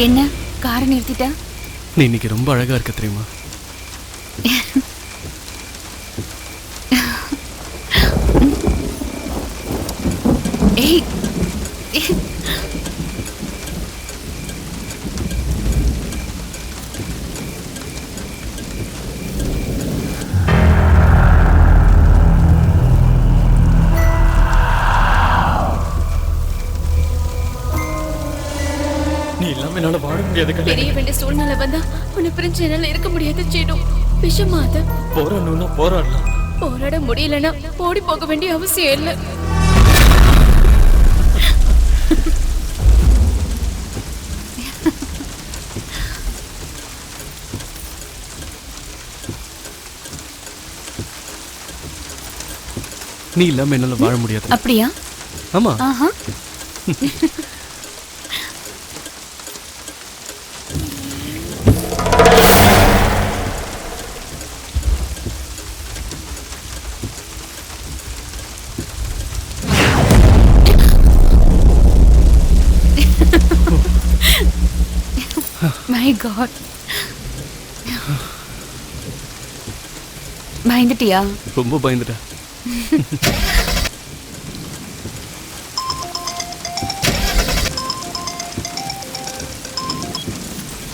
என்ன காரை நிறுத்திட்ட? நீ இன்னைக்கு ரொம்ப அழகா இருக்க தெரியுமா? ஏய் நீ இல்லாம என்னால வாழ முடியாது. பெரிய வேண்டிய சூழ்நிலை வந்தா உன்னை பிரிஞ்சு என்னால இருக்க முடியாது சீனு. விஷமா அது. போராடணும்னா போராடலாம். போராட முடியலன்னா ஓடி போக வேண்டிய அவசியம் இல்லை. நீ இல்லாம என்னால வாழ முடியாது. அப்படியா? ஆமா. ஆஹா. My God. பயந்துட்டியா? ரொம்ப பயந்துட்டேன்.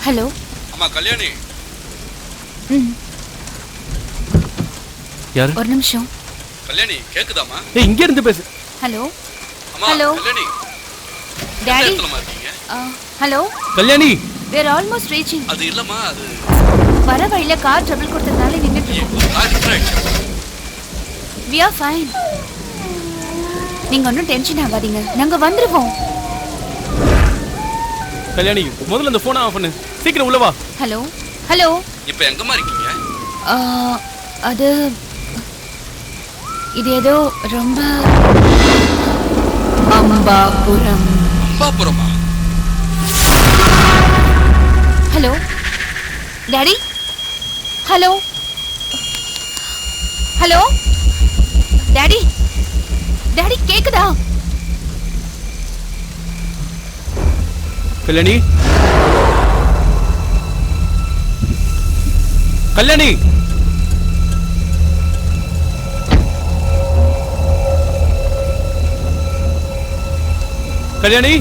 ஹலோ. அம்மா கல்யாணி. யாரு? ஒரு நிமிஷம். கல்யாணி கேக்குதாமா? ஏய் இங்க இருந்து பேசு. ஹலோ. அம்மா Kalyani. Daddy. Hello. Kalyani. We are almost reaching. அது இல்லம்மா அது வர வழியில கார் ட்ரபிள் கொடுத்ததால நின்னுட்டு இருக்கோம். We are fine. நீங்க ஒன்றும் டென்ஷன் ஆகாதீங்க. நாங்க வந்துருவோம். கல்யாணி முதல்ல அந்த போனை ஆஃப் பண்ணு. சீக்கிரம் உள்ள வா. ஹலோ. ஹலோ. இப்போ எங்கம்மா இருக்கீங்க? அது இது ஏதோ ரொம்ப அம்பாபுரமா? Hello daddy. Hello. Hello daddy. Daddy கேக்குதா? கல்யாணி. கல்யாணி. கல்யாணி.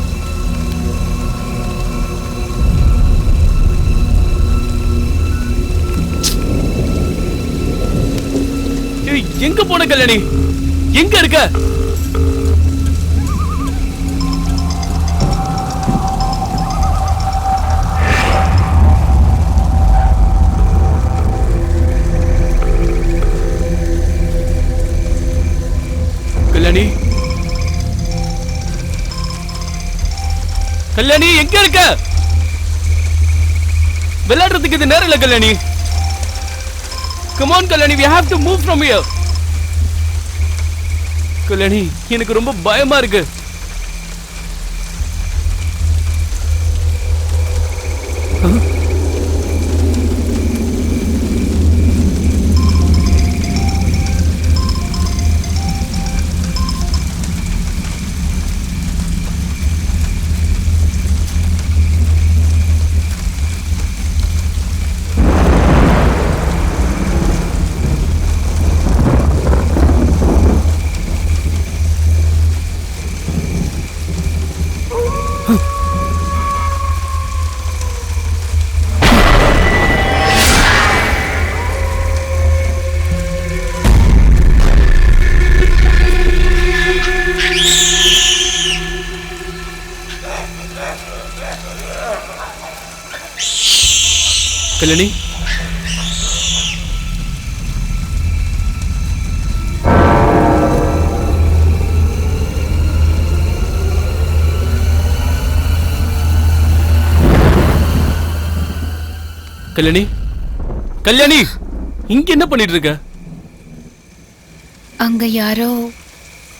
எங்க போன கல்யாணி? எங்க இருக்க? கல்யாணி. கல்யாணி எங்க இருக்க? விளையாடுறதுக்கு இது நேரம் இல்ல Kalyani. Come on Kalyani, we have to move from here. Kalyani எனக்கு ரொம்ப பயமா இருக்கு. கல்யாணி. கல்யாணி. கல்யாணி இங்க என்ன பண்ணிட்டு இருக்க? அங்க யாரோ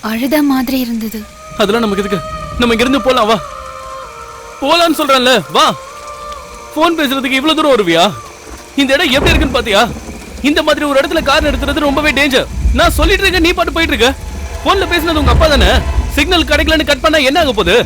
அழுத மாதிரி இருந்தது. அதெல்லாம் நமக்கு எதுக்கு? நம்ம இங்க இருந்து போலாம். வா போலான்னு சொல்றேன்ல. வா. போன் பேசுறதுக்கு இவ்வளவு தூரம் வருவியா? இந்த இடம் எப்படி இருக்குன்னு பாத்தியா? இந்த மாதிரி ஒரு இடத்துல கார் நிறுத்துறது ரொம்பவே டேஞ்சர். நான் சொல்லிட்டு இருக்கேன், நீ பாட்டு போயிட்டு இருக்க. போன்ல பேசினது உங்க அப்பா தானே? சிக்னல் கிடைக்கலன்னு கட் பண்ணா என்ன ஆக போகுது?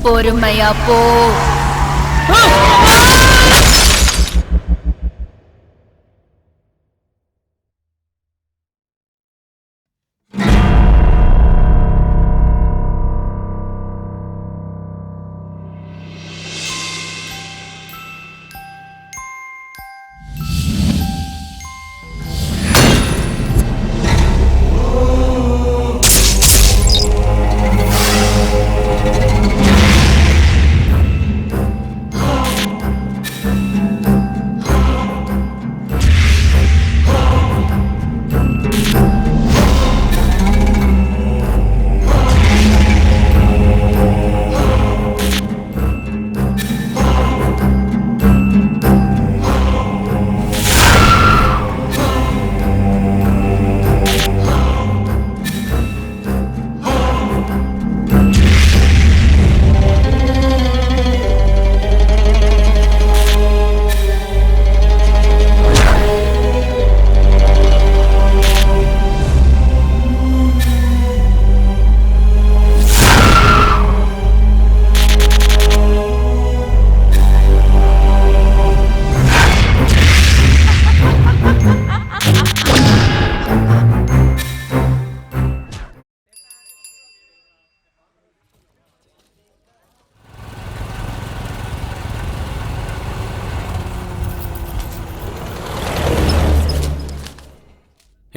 பொறுமையா போ.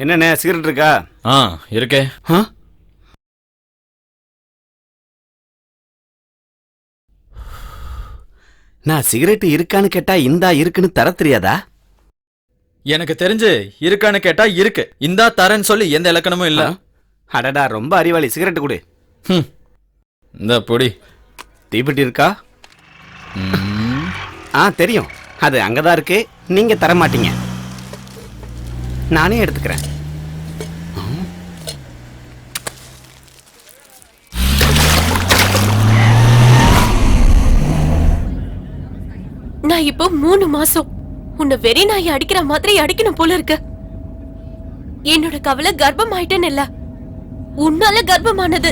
என்னண்ணே சிகரெட் இருக்கா? இருக்கே. நான் சிகரெட் இருக்கான்னு கேட்டா இந்தா இருக்குன்னு தர தெரியாதா? எனக்கு தெரிஞ்சு இருக்கான்னு கேட்டா இருக்கு, இந்தா தரேன்னு சொல்லி எந்த இலக்கணமும் இல்ல. அடடா ரொம்ப அறிவாளி. சிகரெட் கொடு. இந்த பொடி. தீப்பெட்டி இருக்கா? தெரியும், அது அங்கதான் இருக்கு. நீங்க தர மாட்டீங்க, நானே எடுத்துக்கிறேன். நான் இப்போ 3 மாசம் உன்னை வெறி நாய் அடிக்கிற மாதிரி அடிக்கணும் போல இருக்கு. என்னோட கவலை கர்ப்பம் ஆயிட்டேன்னு இல்ல, உன்னால கர்ப்பமானது.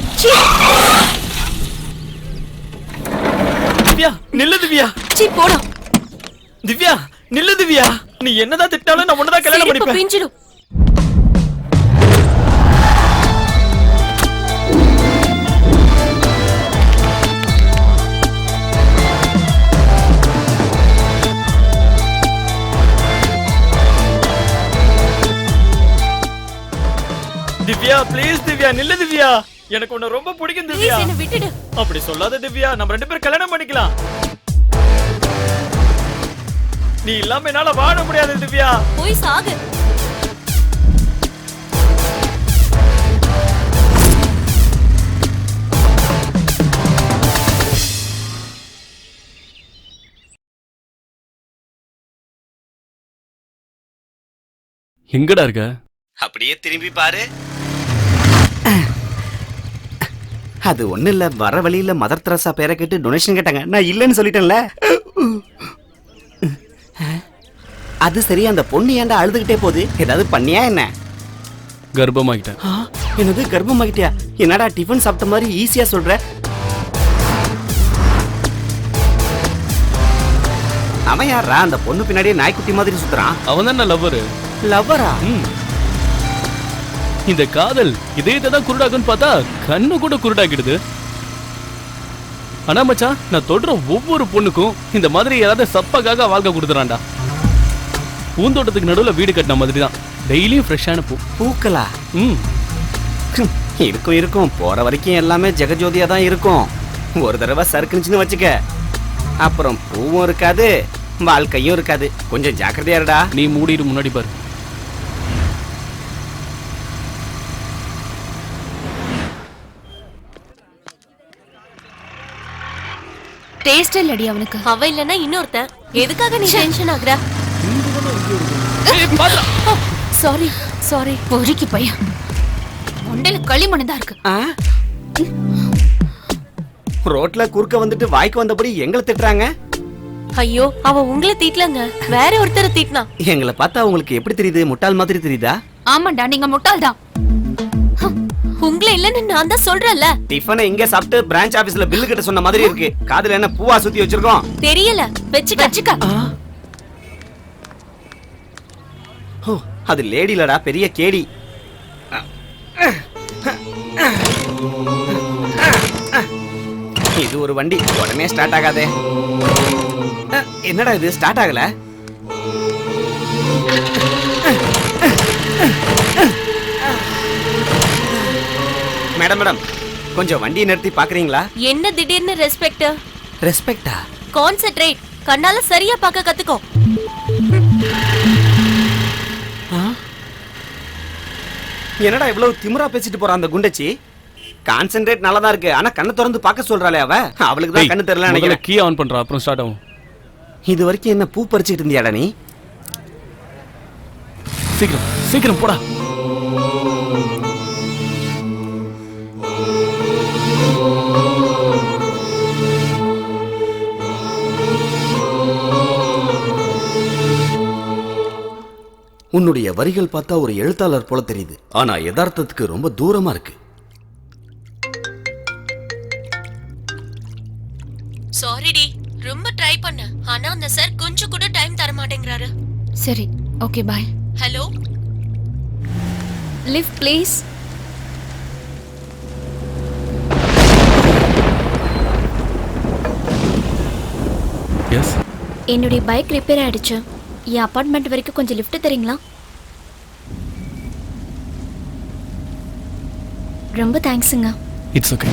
திவ்யா நில்லு திவ்யா. போடா திவ்யா நில்லு திவ்யா. நீ என்னதான் திட்டாலும் நான் உன்னதான் கல்யாணம் பண்ணிப்பேன். பிஞ்சிடும். திவ்யா ப்ளீஸ் திவ்யா நில்லு திவ்யா. எனக்கு உன்னை ரொம்ப பிடிக்கும் திவ்யா. என்ன விட்டுடு. அப்படி சொல்லாத திவ்யா, நம்ம 2 பேரும் கல்யாணம் பண்ணிக்கலாம். நீ இல்லாம என்னால வாழ முடியாது திவ்யா. போய் சாகு. எங்கடா இருக்க? அப்படியே திரும்பி பாரு. அது ஒண்ணு இல்ல, வர வழியில மதர் தெரசா பேரை கேட்டு டொனேஷன் கேட்டாங்க, நான் இல்லைன்னு சொல்லிட்டேன்ல. அது சரி, அந்த பொண்ணு ஏன்டா அழுதுகிட்டே போகுது? ஏதாவது பண்ணியா என்ன? கர்ப்பமாகிட்டேன். என்னது கர்ப்பமாகிட்டியா? என்னடா டிஃபன் சாப்பிட்ட மாதிரி ஈஸியா சொல்ற? அவன் யாரா அந்த பொண்ணு பின்னாடியே நாய்க்குட்டி மாதிரி சுத்துறான்? அவன் தான் லவ்வரு. லவ்வரா? இந்த காதல் இதயத்தை தான் குருடாக்குன்னு பார்த்தா கண்ணு கூட குருடாக்கிடுது. ஆனா மச்சான், நான் தொடுற ஒவ்வொரு பொண்ணுக்கும் இந்த மாதிரி ஏதாவது சப்பாக்காக வாழ்க்கை கொடுத்துறான்டா. பூந்தோட்டத்துக்கு நடுவில் வீடு கட்டின மாதிரி தான், டெய்லியும் ஃப்ரெஷ்ஷான பூ. பூக்களா? இருக்கும் இருக்கும், போற வரைக்கும் எல்லாமே ஜெகஜோதியா தான் இருக்கும். ஒரு தடவை சறுக்குனுச்சுன்னு வச்சுக்க, அப்புறம் பூவும் இருக்காது, வாழ்க்கையும் இருக்காது. கொஞ்சம் ஜாக்கிரதையா இருடா. நீ மூடிட்டு முன்னாடி பாரு. டேஸ்ட் இல்லடி அவனுக்கு. அவ இல்லனா இன்னொருத்தன். எதுக்காக நீ டென்ஷன் ஆகுற? Sorry sorry. பொறுக்கி பையன், மண்டையில களிமண் தான் இருக்கு. ரோட்ல குறுக்க வந்துட்டு வாய்க்கு வந்தபடி எங்களை திட்டுறாங்க. ஐயோ, அவ உங்களை தீட்டலங்க, வேற ஒருத்தரை தீட்டினா. எங்களை பார்த்தா உங்களுக்கு எப்படி தெரியுது? முட்டாள் மாதிரி தெரியுதா? ஆமாண்டா, நீங்க முட்டாள் தான். உங்களை இல்லன்னு நான் தான் சொல்றேன்ல. டிஃபனை இங்க சாப்பிட்டு பிரான்ச் ஆபீஸ்ல பில்லு கட்ட சொன்ன மாதிரி இருக்கு. காதுல என்ன பூவா சுத்தி வச்சிருக்கோம்? தெரியல, வெச்சுக்க. ஓ, அது லேடிலடா, பெரிய கேடி. இது ஒரு வண்டி, உடனே ஸ்டார்ட் ஆகாதே. என்னடா இது ஸ்டார்ட் ஆகல? மேடம் மேடம், கொஞ்சம் வண்டியை நிறுத்தி பாக்குறீங்களா? என்ன திடீர்னு ரெஸ்பெக்ட்? ரெஸ்பெக்டா? கான்சென்ட்ரேட். கண்ணால சரியா பார்க்க கத்துக்கோ. என்னடா இவ்வளவு திமிரா பேசிட்டு போறான் அந்த குண்டச்சி? கான்சென்ட்ரேட் நல்லா தான் இருக்கு, ஆனா கண்ணை திறந்து பார்க்க சொல்றாளே அவ. அவளுக்கு தான் கண்ணு தெரியல நினைக்கிறேன். கீ ஆன் பண்றா, அப்புறம் ஸ்டார்ட் ஆகும். இது வரைக்கும் என்ன பூ பறிச்சுட்டு இருந்தியாடா நீ? சீக்கிரம் சீக்கிரம் போடா. உன்னுடைய வரிகள் பார்த்தா ஒரு எழுத்தாளர் போல தெரியுது, ஆனா யதார்த்தத்துக்கு ரொம்ப தூரமா இருக்கு. சாரிடி, ரொம்ப ட்ரை பண்ண, ஆனா அந்த சார் கொஞ்சம் கூட டைம் தர மாட்டேங்கறாரு. சரி, okay bye. Hello, lift please. Yes. என்னுடைய பைக் ரிப்பேர் ஆயிடுச்சு. என் அபார்ட்மெண்ட் வரைக்கும் கொஞ்சம் லிஃப்ட் தரீங்களா? ரொம்ப தேங்க்ஸுங்க. It's okay.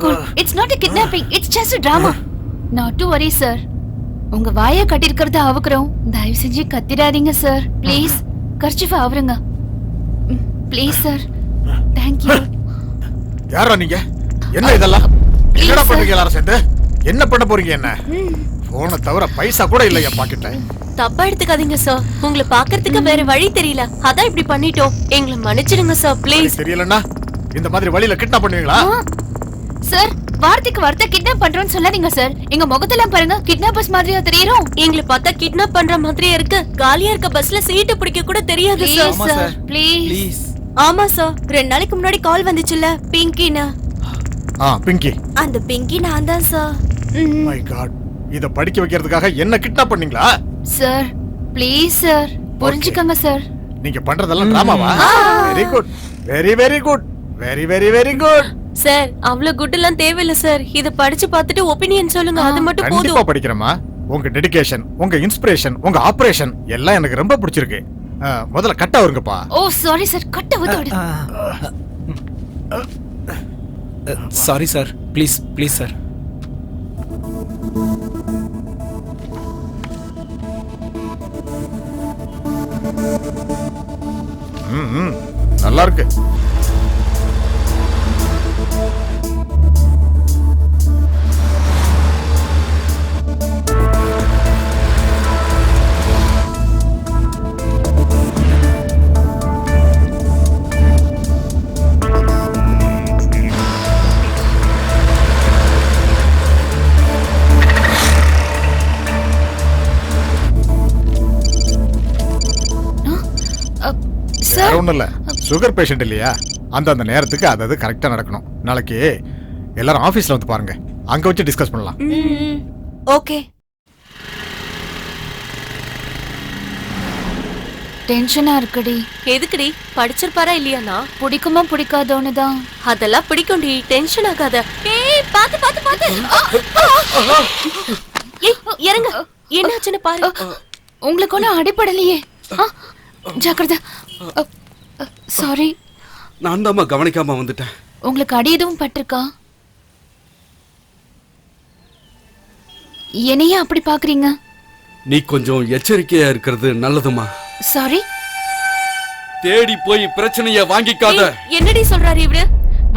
Cool. It's not a kidnapping. It's just a drama. Not to worry, sir. உங்க வாயை கட்டிருக்கிறத அவுக்குறோம். தயவு செஞ்சு கத்திடாதீங்க சார். ப்ளீஸ் கர்ச்சிஃபை அவருங்க. Please sir. Thank you. யாரா நீங்க? என்ன இதெல்லாம்? என்னடா பண்றீங்க எல்லாரும் சேர்ந்து? என்ன பண்ண போறீங்க என்ன? போன தவிர பைசா கூட இல்ல என் பாக்கெட்ல. தப்பா எடுத்துக்காதீங்க சார். உங்களை பார்க்கிறதுக்கு வேற வழி தெரியல. அதான் இப்படி பண்ணிட்டோம். எங்களை மன்னிச்சிடுங்க சார், ப்ளீஸ். தெரியலன்னா இந்த மாதிரி வழியில கிட்னாப் பண்ணுவீங்களா? சார், வார்த்தைக்கு வார்த்தை கிட்னாப் பண்றோம்னு சொல்லாதீங்க சார். எங்க முகத்தெல்லாம் பாருங்க, கிட்னாப்பர்ஸ் மாதிரியா தெரியுறோம். எங்களை பார்த்தா கிட்னாப் பண்ற மாதிரியே இருக்கு. காலியா இருக்க பஸ்ல சீட்டு பிடிக்க கூட தெரியாது சார். ப்ளீஸ். ஆமா சார், 2 நாளைக்கு முன்னாடி கால் வந்துச்சுல, பிங்கினா. பிங்கி. அந்த பிங்கி நான் தான் சார். மை காட், இத படிக்க வைக்கிறதுக்காக என்ன கிட்னாப் பண்ணீங்களா? சார், ப்ளீஸ் சார், புரிஞ்சுக்கங்க சார். நீங்க பண்றதெல்லாம் டிராமாவா? Very good, very very good, very very very good. Sir அவ்வளவு குட் எல்லாம் தேவையில்ல சார். இத படிச்சு பார்த்துட்டு ஒபினியன் சொல்லுங்க, அது மட்டும் கண்டிப்பா போதும். படிக்கிறேம்மா. உங்க டெடிகேஷன், உங்க இன்ஸ்பிரேஷன், உங்க ஆபரேஷன் எல்லாம் எனக்கு ரொம்ப பிடிச்சிருக்கு. முதல்ல கட்ட வருங்கப்பா. ஓ சாரி சார், கட்ட உதோடு. Sorry sir, please please sir. நல்லா இருக்கு. சார் ஒண்ணும் இல்ல, சுகர் பேஷண்ட் இல்லையா, அந்த நேரத்துக்கு அது கரெக்டா நடக்கணும். நாளைக்கு எல்லாரும் ஆபீஸ்ல வந்து பாருங்க, அங்க வச்சு டிஸ்கஸ் பண்ணலாம். ஓகே. டென்ஷனா இருக்குடி. எதுக்குடி? படிச்சிருப்பாரா இல்லையானா? பிடிக்குமா பிடிக்காதோன்னு தான். அதெல்லாம் பிடிக்கும்டி, டென்ஷன் ஆகாத. ஏய் பாத்து பாத்து பாத்து. ஏய் இறங்க, என்னாச்சுன்னு பாரு. உங்களுக்கு ஒன்றும் அடிப்படலையே. ஜாக்கிரதை. சாரி. நான் தாம்மா கவனிக்காம வந்துட்டேன். உங்களுக்கு அடி எதுவும் பட்டிருக்கா? என்னையே அப்படி பாக்குறீங்க? நீ கொஞ்சம் எச்சரிக்கையா இருக்கிறது நல்லதுமா. சாரி. தேடி போய் பிரச்சனைய வாங்கிக்காத. ஏய், என்னடி சொல்றாரு இவரு?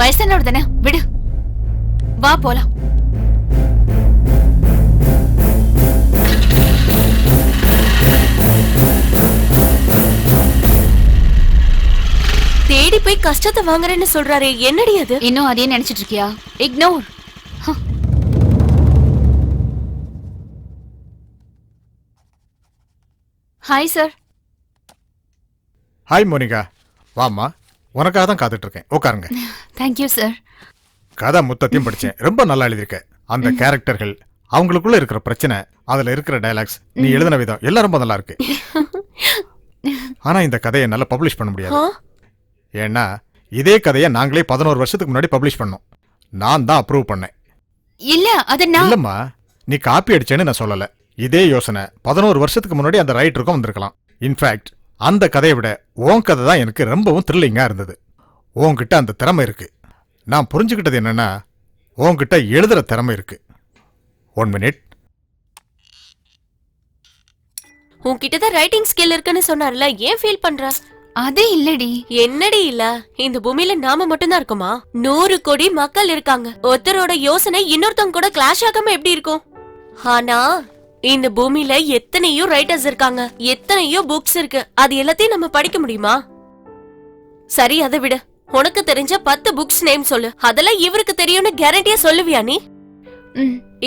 வயசானோட தானே, விடு. வா போலாம். தேடி போய் கஷ்டத்தை வாங்குறேன்னு சொல்றாரு, என்னடி அது? இன்னும் அதே நினைச்சிட்டு இருக்கியா? Ignore. Hi sir. Hi Monica, வாமா, உனக்காக தான் காத்துட்டு இருக்கேன். உட்காருங்க. Thank you sir. கதை மொத்தத்தையும் படிச்சேன், ரொம்ப நல்லா எழுதியிருக்க. அந்த கேரக்டர்கள், அவங்களுக்குள்ள இருக்கிற பிரச்சனை, அதுல இருக்கிற டயலாக்ஸ், நீ எழுதின விதம் எல்லாம் ரொம்ப நல்லா இருக்கு. ஆனா இந்த கதையை என்னால பப்ளிஷ் பண்ண முடியாது. ஏன்னா இதே கதையை நாங்களே 11 வருஷத்துக்கு முன்னாடி பப்ளிஷ் பண்ணோம். நான் தான் அப்ரூவ் பண்ணேன். இல்ல அத நான் இல்லம்மா, நீ காப்பி அடிச்சேன்னு நான் சொல்லல. இதே யோசனை 11 வருஷத்துக்கு முன்னாடி அந்த ரைட்டருக்கும் வந்திருக்கலாம். இன்ஃபேக்ட் அந்த கதையை விட உன் கதை தான் எனக்கு ரொம்பவும் த்ரில்லிங்கா இருந்தது. உன்கிட்ட அந்த திறமை இருக்கு. நான் புரிஞ்சுக்கிட்டது என்னன்னா, உன்கிட்ட எழுதுற திறமை இருக்கு. 1 மினிட். உன்கிட்டதான் ரைட்டிங் ஸ்கில் இருக்குன்னு சொன்னார்ல, ஏன் ஃபீல் பண்ற? அதே இல்லடி. என்னடி இல்ல? இந்த பூமியில நாம மட்டும்தான் இருக்குமா? 100 கோடி மக்கள் இருக்காங்க. ஒருத்தரோட யோசனை இன்னொருத்தவங்க கூட கிளாஷ் ஆகாம எப்படி இருக்கும்? ஆனா இந்த பூமியில எத்தனையோ ரைட்டர்ஸ் இருக்காங்க, எத்தனையோ புக்ஸ் இருக்கு. அது எல்லாத்தையும் நம்ம படிக்க முடியுமா? சரி, அதை விட உனக்கு தெரிஞ்ச 10 புக்ஸ் நேம் சொல்லு. அதெல்லாம் இவருக்கு தெரியும்னு கேரண்டியா சொல்லுவியா நீ?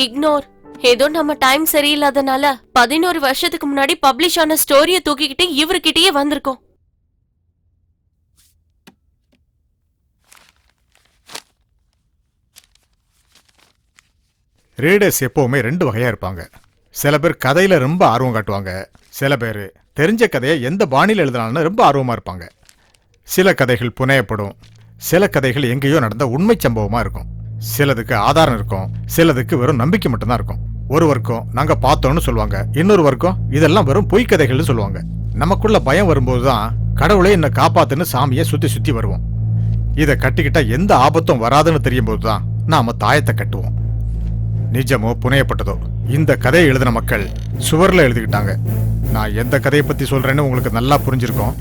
இக்னோர். ஏதோ நம்ம டைம் சரியில்லாதனால 11 வருஷத்துக்கு முன்னாடி பப்ளிஷ் ஆன ஸ்டோரிய தூக்கிக்கிட்டு இவர்கிட்டயே வந்திருக்கோம். ரீடர்ஸ் எப்பவுமே 2 வகையா இருப்பாங்க. சில பேர் கதையில ரொம்ப ஆர்வம் காட்டுவாங்க. சில பேர் தெரிஞ்ச கதையை எந்த பாணியில் எழுதலாம்னு ரொம்ப ஆர்வமா இருப்பாங்க. சில கதைகள் புனையப்படும், சில கதைகள் எங்கேயோ நடந்த உண்மை சம்பவமா இருக்கும். சிலதுக்கு ஆதாரம் இருக்கும், சிலதுக்கு வெறும் நம்பிக்கை மட்டும்தான் இருக்கும். ஒருவருக்கும் நாங்க பார்த்தோம்னு சொல்லுவாங்க, இன்னொருவருக்கும் இதெல்லாம் வெறும் பொய் கதைகள்னு சொல்லுவாங்க. நமக்குள்ள பயம் வரும்போதுதான் கடவுளே என்னை காப்பாத்துன்னு சாமியை சுத்தி சுத்தி வருவோம். இதை கட்டிக்கிட்டா எந்த ஆபத்தும் வராதுன்னு தெரியும் போதுதான் நாம தாயத்தை கட்டுவோம். நிஜமோ புனையப்பட்டதோ, இந்த கதையை எழுதின மக்கள் சுவர்ல எழுதிக்கிட்டாங்க. நான் எந்த கதையை பத்தி சொல்றேன்னு உங்களுக்கு நல்லா புரிஞ்சிருக்கும்.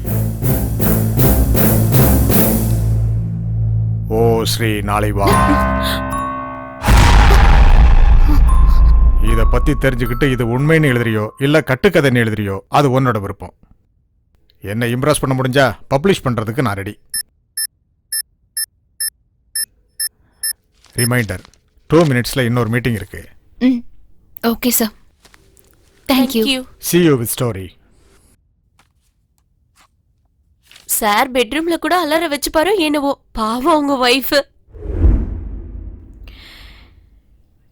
ஓ ஸ்ரீ நாளை வா. இத பத்தி தெரிஞ்சுக்கிட்டு இது உண்மைன்னு எழுதுறியோ இல்ல கட்டுக்கதைன்னு எழுதுறியோ அது உன்னோட விருப்பம். என்ன இம்ப்ரெஸ் பண்ண முடிஞ்சா பப்ளிஷ் பண்றதுக்கு நான் ரெடி. ரிமைண்டர், 2 மினிட்ஸ்ல இன்னொரு மீட்டிங் இருக்கு. Okay sir. Thank you. See you with story. Sir பெட்ரூம்ல கூட அலற வச்சு பாரு. என்னவோ பாவம் உங்க வைஃப்.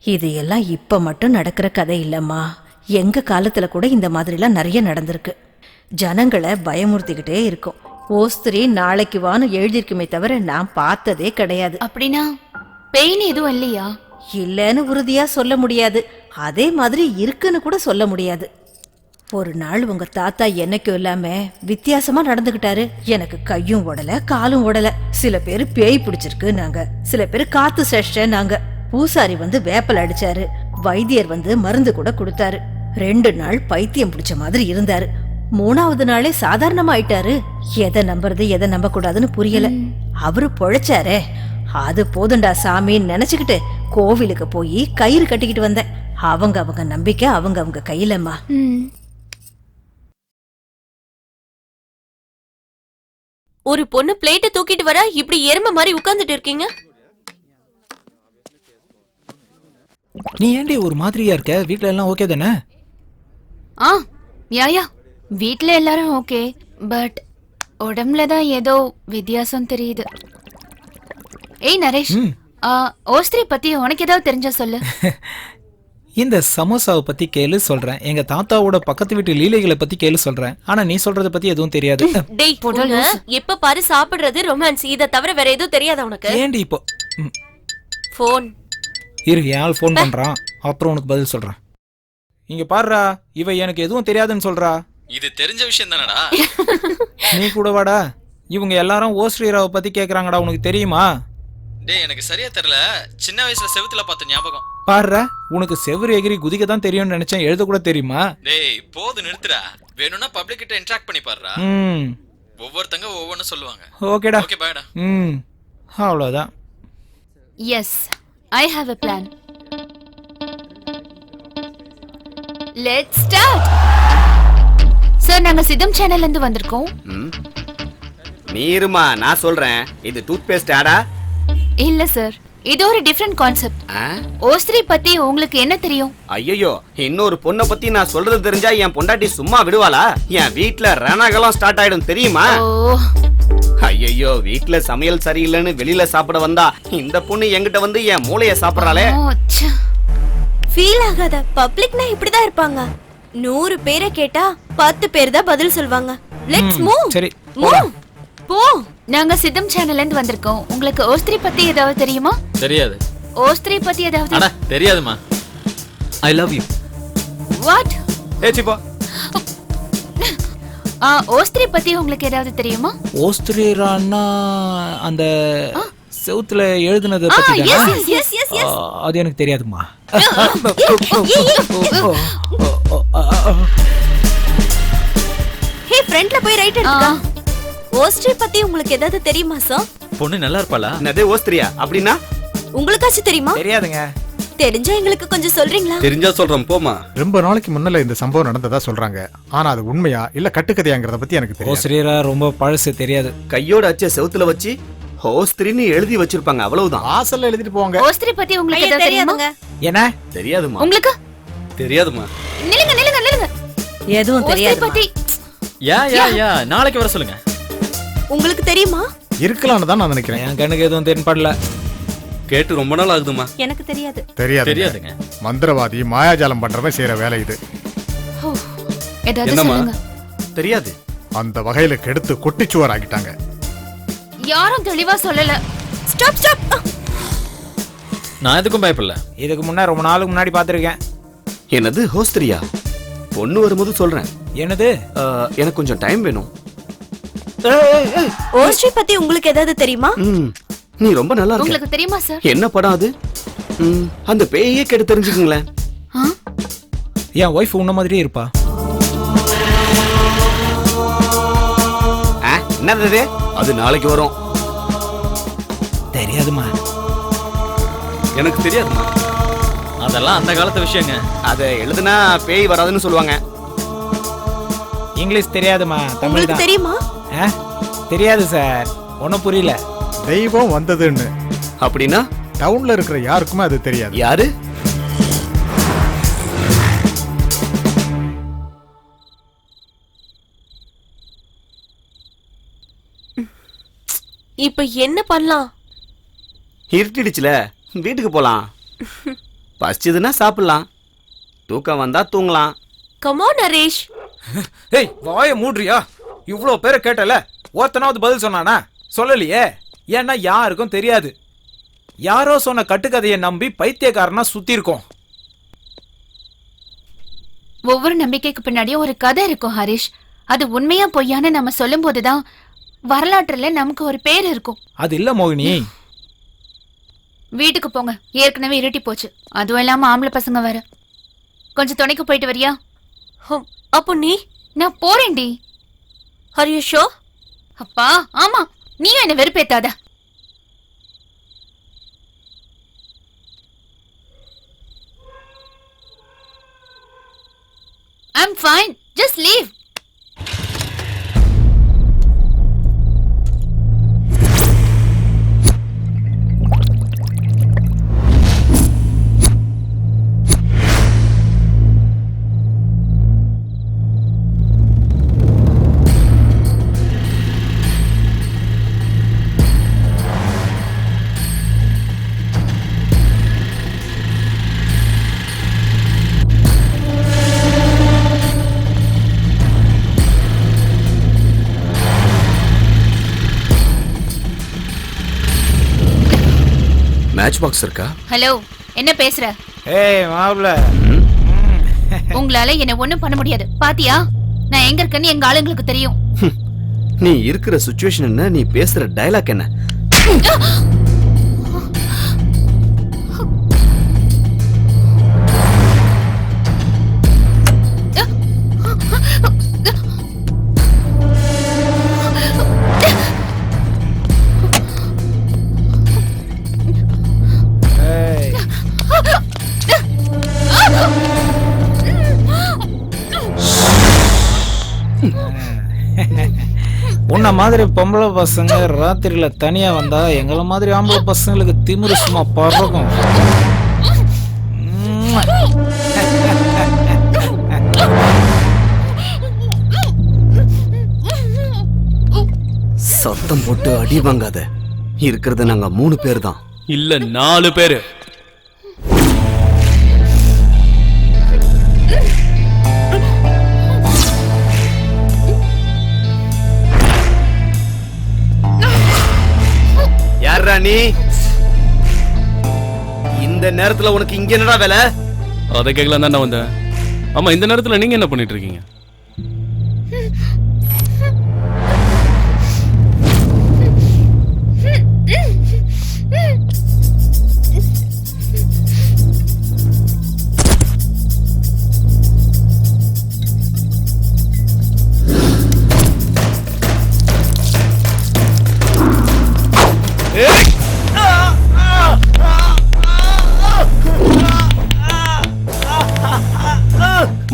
இது எல்லாம் இப்ப மட்டும் நடக்கிற கதை இல்லம்மா. எங்க காலத்துல கூட இந்த மாதிரிலாம் நிறைய நடந்திருக்கு. ஜனங்களை பயமுறுத்திக்கிட்டே இருக்கும். ஓஸ்திரி நாளைக்கு வான்னு எழுதியிருக்குமே தவிர நான் பார்த்ததே கிடையாது. அப்படின்னா பெயின் எதுவும் இல்லையா? இல்லைன்னு உறுதியா சொல்ல முடியாது, அதே மாதிரி இருக்குன்னு கூட சொல்ல முடியாது. ஒரு நாள் உங்க தாத்தா என்னைக்கும் இல்லாம வித்தியாசமா நடந்துகிட்டாரு. எனக்கு கையும் உடல காலும் உடல. சில பேரு பேய் பிடிச்சிருக்கு நாங்க, சில பேரு காத்து சேஷ்ட நாங்க. பூசாரி வந்து வேப்பல் அடிச்சாரு, வைத்தியர் வந்து மருந்து கூட கொடுத்தாரு. 2 நாள் பைத்தியம் பிடிச்ச மாதிரி இருந்தாரு. 3வது நாளே சாதாரணமா ஆயிட்டாரு. எதை நம்புறது எதை நம்ப கூடாதுன்னு புரியல. அவரு பொழைச்சாரே, அது போதுண்டா சாமின்னு நினைச்சுக்கிட்டு கோவிலுக்கு போய் கயிறு கட்டிக்கிட்டு வந்தேன். அவங்க நம்பிக்கை அவங்க கையிலம்மா. ஒரு பொண்ணு பிளேட்டை தூக்கிட்டு வர இப்படி எருமை மாதிரி உட்கார்ந்துட்டு இருக்கீங்க. நீ ஏண்டி ஒரு மாதிரியா இருக்க? வீட்ல எல்லாம் ஓகே தானே? யா வீட்ல எல்லாரும் ஓகே, பட் உடம்புல தான் ஏதோ வித்தியாசம் தெரியுது. ஏய் நரேஷ், ஓஸ்திரி பத்தி உனக்கு ஏதாவது தெரிஞ்சா சொல்லு. இந்த சமோசாவை பத்தி கேளு சொல்றேன், எங்க தாத்தாவோட பக்கத்து வீட்டு லீலைகளை பத்தி கேளு சொல்றேன். ஆனா நீ சொல்றத பத்தி எதுவும் தெரியாது. டேய் பொண்ணு, எப்ப பாரு சாப்பிடுறது ரொமான்ஸ், இத தவிர வேற எதுவும் தெரியாதா உனக்கு? ஏண்டி இப்போ போன் இரு, யார் ஃபோன் பண்றான், அப்புறம் உனக்கு பதில் சொல்றேன். இங்க பாருடா, இவ எனக்கு எதுவும் தெரியாதுன்னு சொல்றா. இது தெரிஞ்ச விஷயம் தானடா. நீ கூட வாடா. இவங்க எல்லாரும் ஓஸ்ரீராவை பத்தி கேக்குறாங்கடா, உனக்கு தெரியுமா? டேய் எனக்கு சரியா தெரியல, சின்ன வயசுல செவுத்துல பார்த்த ஞாபகம். பாருடா, உனக்கு செவ்வறு எகிரி குதிக்க தான் தெரியும்னு நினைச்சேன், எழுத கூட தெரியுமா? டேய் போது நிறுத்துடா, வேணும்னா பப்ளிக் கிட்ட இன்டராக்ட் பண்ணி பாருடா. ஒவ்வொருத்தங்க ஒவ்வொன்னு சொல்லுவாங்க. ஓகேடா. ஓகே பாய்டா. அவ்வளவுதான். Yes, I have a plan. Let's start. Sir, நாங்க சித்தம் சேனல்ல இருந்து வந்திருக்கோம். நீருமா, நான் சொல்றேன். இது டூத் பேஸ்ட் ஆடா? இல்ல சார், இது ஒரு டிஃபரண்ட் கான்செப்ட். ஓஸ்திரி பத்தி உங்களுக்கு என்ன தெரியும்? ஐயோ, இன்னொரு பொண்ணை பத்தி நான் சொல்றது தெரிஞ்சா என் பொண்டாட்டி சும்மா விடுவாளா? என் வீட்ல ரணகலம் ஸ்டார்ட் ஆயிடும் தெரியுமா? ஐயோ, வீட்ல சமையல் சரியில்லைன்னு வெளியில சாப்பிட வந்தா இந்த பொண்ணு என்கிட்ட வந்து என் மூளைய சாப்பிடறாளே. ஃபீல் ஆகாத, பப்ளிக்னா இப்படிதான் இருப்பாங்க. 100 பேரை கேட்டா 10 பேர் தான் பதில் சொல்வாங்க. Let's move. சரி மூவ். போ. நாங்க சித்தம் சேனல்ல இருந்து வந்திருக்கோம். உங்களுக்கு ஓஸ்திரி பத்தி ஏதாவது தெரியுமா? தெரியாது. ஓஸ்திரி பத்தி ஏதாவது? அட தெரியாதுமா. I love you. வாட்? ஏ சிப்பா. ஓஸ்திரி பத்தி உங்களுக்கு ஏதாவது தெரியுமா? ஓஸ்திரீரான்னா அந்த செவுத்துல எழுதுனத பத்தி தானா? Yes yes yes. அது எனக்கு தெரியாதுமா. ஹே, ஃப்ரண்ட்ல போய் ரைட் எடுத்துக்கா. ஓஸ்ட்ரி பத்தி உங்களுக்கு ஏதாவது தெரியுமா சார்? பொண்ணு நல்லா இருப்பாளா? என்னது ஓஸ்திரியா? அப்படின்னா உங்களுக்காச்சும் தெரியுமா? தெரியாதுங்க. தெரிஞ்சா எங்களுக்கு கொஞ்சம் சொல்றீங்களா? தெரிஞ்சா சொல்றேன் போமா. ரொம்ப நாளைக்கு முன்னால இந்த சம்பவம் நடந்ததா சொல்றாங்க. ஆனா அது உண்மையா இல்ல கட்டுக்கதையாங்கறத பத்தி எனக்கு தெரியாது. ஓஸ்திரீரா ரொம்ப பழசு, தெரியாது. கையோட அச்ச செவுத்துல வச்சு ஓஸ்திரின்னு எழுதி வச்சிருப்பாங்க, அவ்வளவுதான். வாசல்ல எழுதிட்டு போவாங்க. ஓஸ்திரி பத்தி உங்களுக்கு ஏதாவது தெரியுமா? என்ன? தெரியாதுமா. உங்களுக்கு? தெரியாதுமா. நில்லுங்க நில்லுங்க நில்லுங்க. எதுவும் ஓஸ்திரி தெரியாது. பத்தி யா நாளைக்கு வர சொல்லுங்க. உங்களுக்கு தெரியுமா? இருக்கலாம்னு தான் நான் நினைக்கிறேன். என் கண்ணுக்கு எதுவும் தென்படல. கேட்டு ரொம்ப நாள் ஆகுதுமா. எனக்கு தெரியாது. தெரியாதுங்க. மந்திரவாதி மாயாஜாலம் பண்றவன் செய்யற வேலை இது. ஏதாவது என்னம்மா? சொல்லுங்க. தெரியாது. அந்த வகையில கெடுத்து கொட்டிச்சுவர் ஆகிட்டாங்க. யாரும் தெளிவா சொல்லல. Stop stop. நான் எதுக்கும் பயப்படல. இதுக்கு முன்னாடி ரொம்ப நாளுக்கு முன்னாடி பாத்திருக்கேன். என்னது ஓஸ்திரியா? பொண்ணு வரும்போது சொல்றேன். என்னது? எனக்கு கொஞ்சம் டைம் வேணும். ஓஸ்ட்ரி பத்தி உங்களுக்கு ஏதாவது தெரியுமா? நீ ரொம்ப நல்லா இருக்க. உங்களுக்கு தெரியுமா சார்? என்ன படம் அது? அந்த பேயே கேட்டு தெரிஞ்சுக்கங்களேன். என் ஒய்ஃப் உன்ன மாதிரியே இருப்பா. என்னது அது? நாளைக்கு வரும். தெரியாதுமா. எனக்கு தெரியாதுமா. அதெல்லாம் அந்த காலத்து விஷயங்க. அத எழுதுனா பேய் வராதுன்னு சொல்லுவாங்க. இங்கிலீஷ் தெரியாதுமா, தமிழ் உங்களுக்கு தான். தெரியுமா? தெரியாது சார், ஒன்னும் புரியல. தெய்வம் வந்ததுன்னு அப்படின்னா டவுன்ல இருக்கிற யாருக்குமே அது தெரியாது. யாரு? இப்ப என்ன பண்ணலாம்? இருட்டிடுச்சுல, வீட்டுக்கு போலாம். பசிச்சதுன்னா சாப்பிடலாம், தூக்கம் வந்தா தூங்கலாம். Come on Naresh. ஏய் வாயை மூடுறியா? இவ்ளோ பேரை கேட்டல, ஒருத்தனாவது பதில் சொன்னானா? சொல்லலையே. ஏன்னா யாருக்கும் தெரியாது. யாரோ சொன்ன கட்டுக்கதையை நம்பி பைத்தியக்காரனா சுத்தி இருக்கோம். ஒவ்வொரு நம்பிக்கைக்கு பின்னாடியும் ஒரு கதை இருக்கும் ஹரிஷ். அது உண்மையா பொய்யான்னு நம்ம சொல்லும் போதுதான் வரலாற்றுல நமக்கு ஒரு பேர் இருக்கும். அது இல்ல மோகினி. வீட்டுக்கு போங்க, ஏற்கனவே இருட்டி போச்சு. அதுவும் இல்லாம ஆம்பளை பசங்க வேற. கொஞ்சம் துணைக்கு போயிட்டு வரியா? அப்போ நீ? நான் போறேன்டி. Are you sure? அப்பா ஆமா, நீயும் என்ன வெறுப்பேத்தாத. I'm fine. Just leave. Match box இருக்கா? ஹலோ, என்ன பேசுற? ஏய் மாப்ள, உங்களால என்ன ஒண்ணும் பண்ண முடியாது. பாத்தியா நான் எங்க இருக்கேன்னு எங்க ஆளுங்களுக்கு தெரியும். நீ இருக்கிற சிச்சுவேஷன் என்ன, நீ பேசுற டயலாக் என்ன? உன்ன மாதிரி பொம்பளை பசங்க ராத்திரியில தனியா வந்தா எங்கள மாதிரி ஆம்பளை பசங்களுக்கு திமிரு சும்மா பறக்கும். சத்தம் போட்டு அடி வாங்காத. இருக்கிறது நாங்க 3 பேர் தான். இல்ல 4 பேரு. யாரா நீ? இந்த நேரத்துல உனக்கு இங்க என்னடா வேலை? அதை கேட்கலாம் தான் நான் வந்தேன். ஆமா, இந்த நேரத்துல நீங்க என்ன பண்ணிட்டு இருக்கீங்க?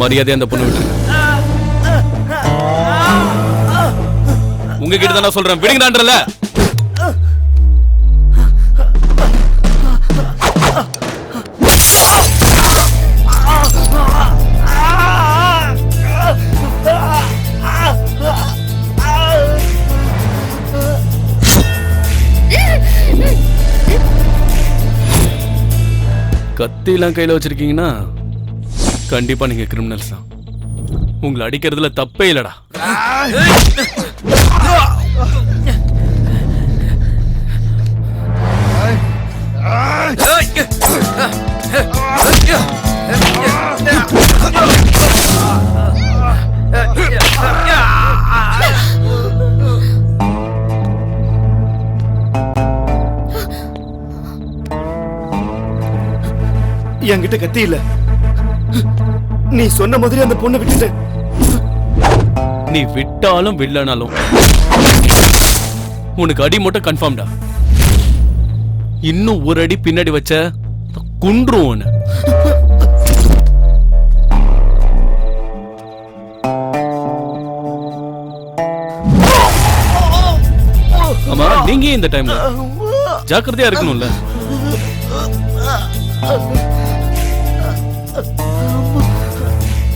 மரியாதை அந்த பொண்ணு விட்டு. உங்ககிட்ட தான் நான் சொல்றேன், விடுங்கடான்றல. கத்திலாம் கையில வச்சிருக்கீங்கன்னா கண்டிப்பா நீங்க கிரிமினல்ஸ் தான். உங்களை அடிக்கிறதுல தப்பே இல்லடா. என்கிட்ட கத்தி இல்ல. நீ சொன்ன மாதிரி அந்த பொண்ணை விட்டுட்ட. நீ விட்டாலும் வில்லனாலும் உனக்கு அடி மட்டும் கன்ஃபார்ம்டா. இன்னும் ஒரு அடி பின்னாடி வச்ச குன்றும். ஆமா, நீங்க இந்த டைம்ல ஜாக்கிரதையா இருக்கணும்ல.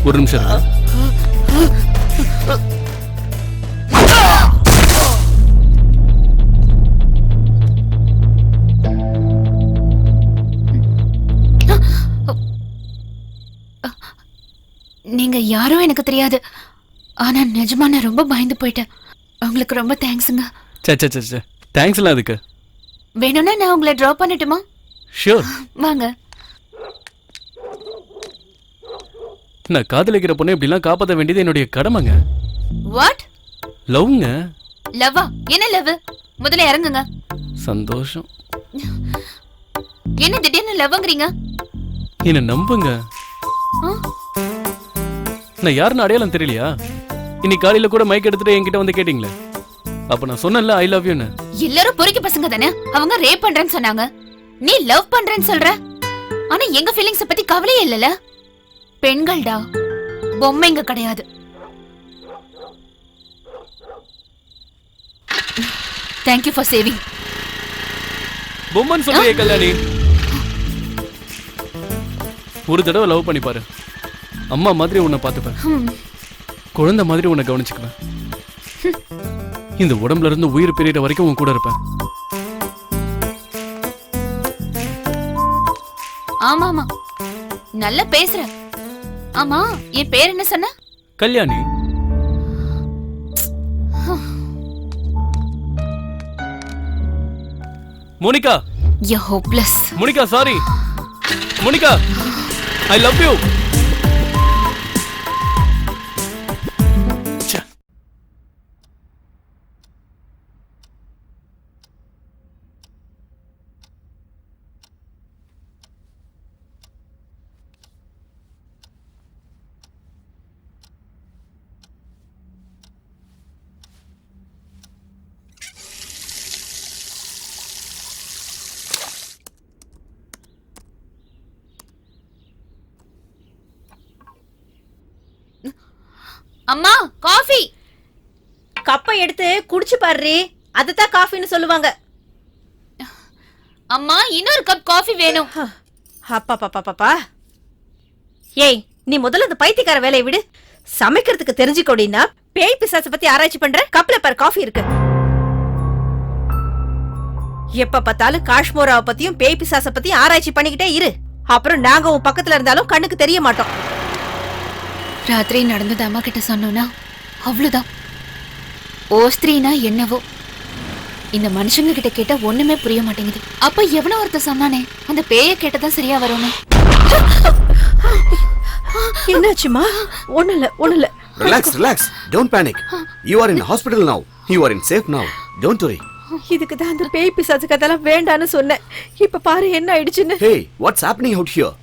ஒரு நிமிஷம் இருக்கு. நீங்க யாரும் எனக்கு தெரியாது. ஆனா நிஜமா நான் ரொம்ப பயந்து போயிட்டேன். உங்களுக்கு ரொம்ப தேங்க்ஸுங்க. சே தேங்க்ஸ் எல்லாம் அதுக்கு. வேணும்னா நான் உங்களை டிராப் பண்ணட்டுமா? ஷூர். வாங்க. நான் காதலிக்கிற பொண்ணை இப்படிலாம் காப்பாற்ற வேண்டியது என்னுடைய கடமைங்க. வாட்? லவ்ங்க. லவ்வா? என்ன லவ்? முதல்ல இறங்குங்க. சந்தோஷம். என்ன திடீர்னு லவ்ங்கறீங்க? என்ன நம்புங்க. ஆ? நான் யாருன்னு அடையாளம் தெரியலையா? இன்னைக்கு காலையில கூட மைக் எடுத்துட்டு என்கிட்ட வந்து கேட்டீங்களே, அப்ப நான் சொன்னேன்ல ஐ லவ் யூன்னு. எல்லாரும் பொறுக்கி பசங்க தானே, அவங்க ரேப் பண்றேன்னு சொன்னாங்க. நீ லவ் பண்றேன்னு சொல்ற. ஆனா எங்க ஃபீலிங்ஸ் பத்தி கவலையே இல்லல. பெண்கள்டா, பொம்மைங்க கிடையாது. Thank you for saving. Bomman சொல்றியே கல்யாணி. ஒரு தடவை லவ் பண்ணி பாரு. அம்மா மாதிரி உன்னை பார்த்துப்பேன், குழந்தை மாதிரி உன்னை கவனிச்சுக்குவேன். இந்த உடம்புல இருந்து உயிர் பிரியிற வரைக்கும் உன் கூட இருப்பேன். ஆமா ஆமா, நல்லா பேசுற. ஆமா, என் பேர் என்ன சொன்ன? Kalyani. Monica. You're hopeless. Monica sorry. Monica I love you. அம்மா, காஃபி. கப்பை எடுத்து குடிச்சு பாரு, அதுதான் காஃபின்னு சொல்லுவாங்க. அம்மா, இன்னொரு கப் காஃபி வேணும். அப்பா. ஏய், நீ முதல்ல அந்த பைத்தியக்கார வேலையை விடு. சமைக்கிறதுக்கு தெரிஞ்சுக்கோடினா பேய் பிசாசை பத்தி ஆராய்ச்சி பண்ற. கப்ல பாரு காஃபி இருக்கு. எப்ப பார்த்தாலும் காஷ்மோராவை பத்தியும் பேய் பிசாசை பத்தியும் ஆராய்ச்சி பண்ணிக்கிட்டே இரு. அப்புறம் நாங்க உன் பக்கத்துல இருந்தாலும் கண்ணுக்கு தெரிய மாட்டோம். ராத்திரி நடந்தது அம்மா கிட்ட சொன்னோம்னா அவ்வளவுதான். ஓஸ்திரினா என்னவோ இந்த மனுஷங்க கிட்ட கேட்டா ஒண்ணுமே புரிய மாட்டேங்குது. அப்ப எவனோ ஒருத்த சொன்னானே, அந்த பேய கேட்டதான் சரியா வரும்னு. என்னாச்சுமா? ஒண்ணுல. Relax. Don't panic. You are in hospital now. You are in safe now. Don't worry. இதுக்கு தான் அந்த பேய் பிசாசு கதெல்லாம் வேண்டான்னு சொன்னேன். இப்ப பாரு என்ன ஆயிடுச்சுன்னு. Hey, what's happening out here?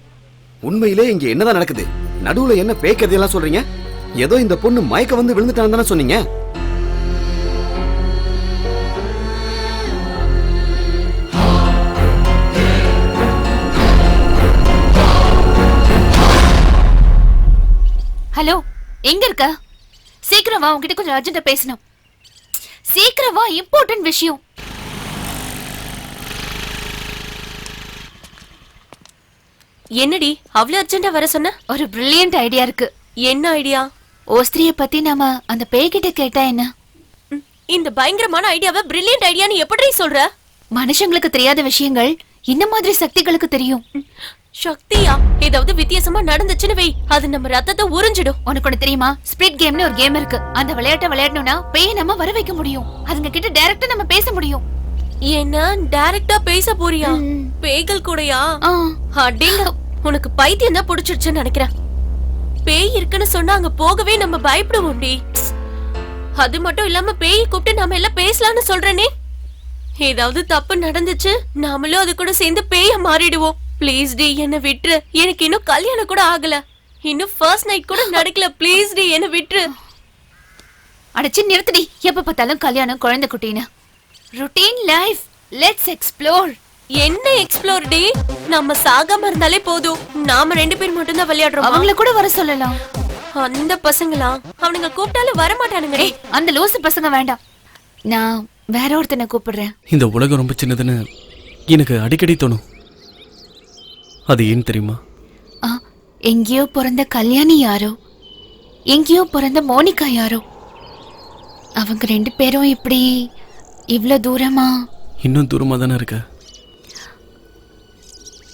உண்மையிலே இங்க என்னதான் நடக்குது? நடுவுல என்ன பேய் கதையெல்லாம் சொல்றீங்க? ஏதோ இந்த பொண்ணு மயக்க வந்து விழுந்துட்டான்னு தானே சொன்னீங்க. ஹலோ, எங்க இருக்க? சீக்கிரம் வா, உன்கிட்ட கொஞ்சம் அர்ஜென்ட்டா பேசணும். சீக்கிரம் வா, இம்பார்ட்டன்ட் விஷயம். என்னடி அவ்வளவு அர்ஜென்ட்டா வர சொன்ன? ஒரு பிரில்லியன்ட் ஐடியா இருக்கு. என்ன ஐடியா? ஓஸ்திரிய பத்தி நாம அந்த பேய்கிட்ட கேட்டா என்ன? இந்த பயங்கரமான ஐடியாவை பிரில்லியன்ட் ஐடியான்னு எப்படி சொல்ற? மனுஷங்களுக்கு தெரியாத விஷயங்கள் இந்த மாதிரி சக்திகளுக்கு தெரியும். சக்தியா? ஏதாவது வித்தியாசமா நடந்துச்சுன்னு வை, அது நம்ம ரத்தத்தை உறிஞ்சிடும். உனக்கு ஒண்ணு தெரியுமா? ஸ்பிரிட் கேம்னு ஒரு கேம் இருக்கு. அந்த விளையாட்டை விளையாடணும்னா பேயை நம்ம வர வைக்க முடியும். அதுங்க கிட்ட டைரக்டா நம்ம பேச முடியும். என்ன டைரக்டா பேச போறியா? பேய்கள் கூடயா? அடேங்க, உனக்கு பைத்தியம் தான் பிடிச்சிருச்சுன்னு நினைக்கிறேன். பேய் இருக்குன்னு சொன்னா அங்க போகவே நம்ம பயப்படுவோம்டி. அது மட்டும் இல்லாம பேய் கூப்பிட்டு நாம எல்லாம் பேசலாம்னு சொல்றேனே. ஏதாவது தப்பு நடந்துச்சு நாமளும் அது கூட சேர்ந்து பேய மாறிடுவோம். ப்ளீஸ் டி, என்ன விட்டுரு. எனக்கு இன்னும் கல்யாணம் கூட ஆகல, இன்னும் ஃபர்ஸ்ட் நைட் கூட நடக்கல. ப்ளீஸ் டி, என்ன விட்டுரு. அடச்சி நிறுத்தடி. எப்ப பார்த்தாலும் கல்யாணம், குழந்தை குட்டின்னு. Routine life, let's explore. என்ன எக்ஸ்ப்ளோர் டி? நம்ம சாகாம இருந்தாலே போதும். நாம 2 பேர் மட்டும் தான் விளையாடுறோம். அவங்கள கூட வர சொல்லலாம். அந்த பசங்களா? அவனுங்க கூப்பிட்டாலும் வர மாட்டானுங்க. அந்த லூசு பசங்க வேண்டாம், நான் வேற ஒருத்தனை கூப்பிடுறேன். இந்த உலகம் ரொம்ப சின்னதுன்னு எனக்கு அடிக்கடி தோணும். அது ஏன் தெரியுமா? எங்கேயோ பிறந்த கல்யாணி யாரோ, எங்கேயோ பிறந்த மோனிகா யாரோ, அவங்க 2 பேரும் இப்படி இவ்ளோ தூரமா? இன்னும் தூரமா தானே இருக்க.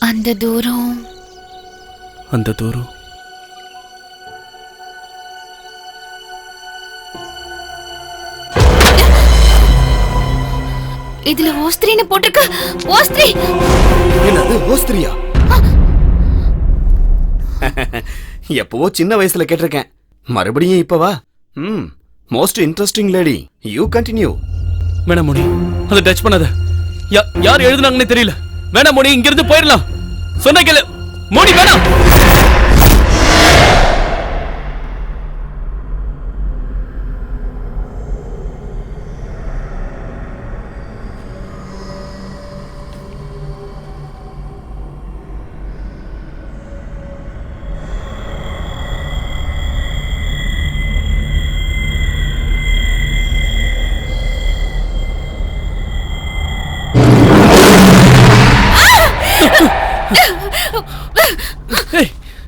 அந்த தூரம் இதுல ஓஸ்திரின்னு போட்டிருக்கு. ஓஸ்திரி. என்னது ஓஸ்திரியா? எப்பவோ சின்ன வயசுல கேட்டிருக்கேன், மறுபடியும் இப்பவா? Most interesting lady. You continue. வேணாம் மோனி, அதை டச் பண்ணாத. யார் எழுதுனாங்கன்னு தெரியல. வேணாம் மோனி, இங்க இருந்து போயிடலாம். சொன்ன கேளு மோனி, வேணாம்.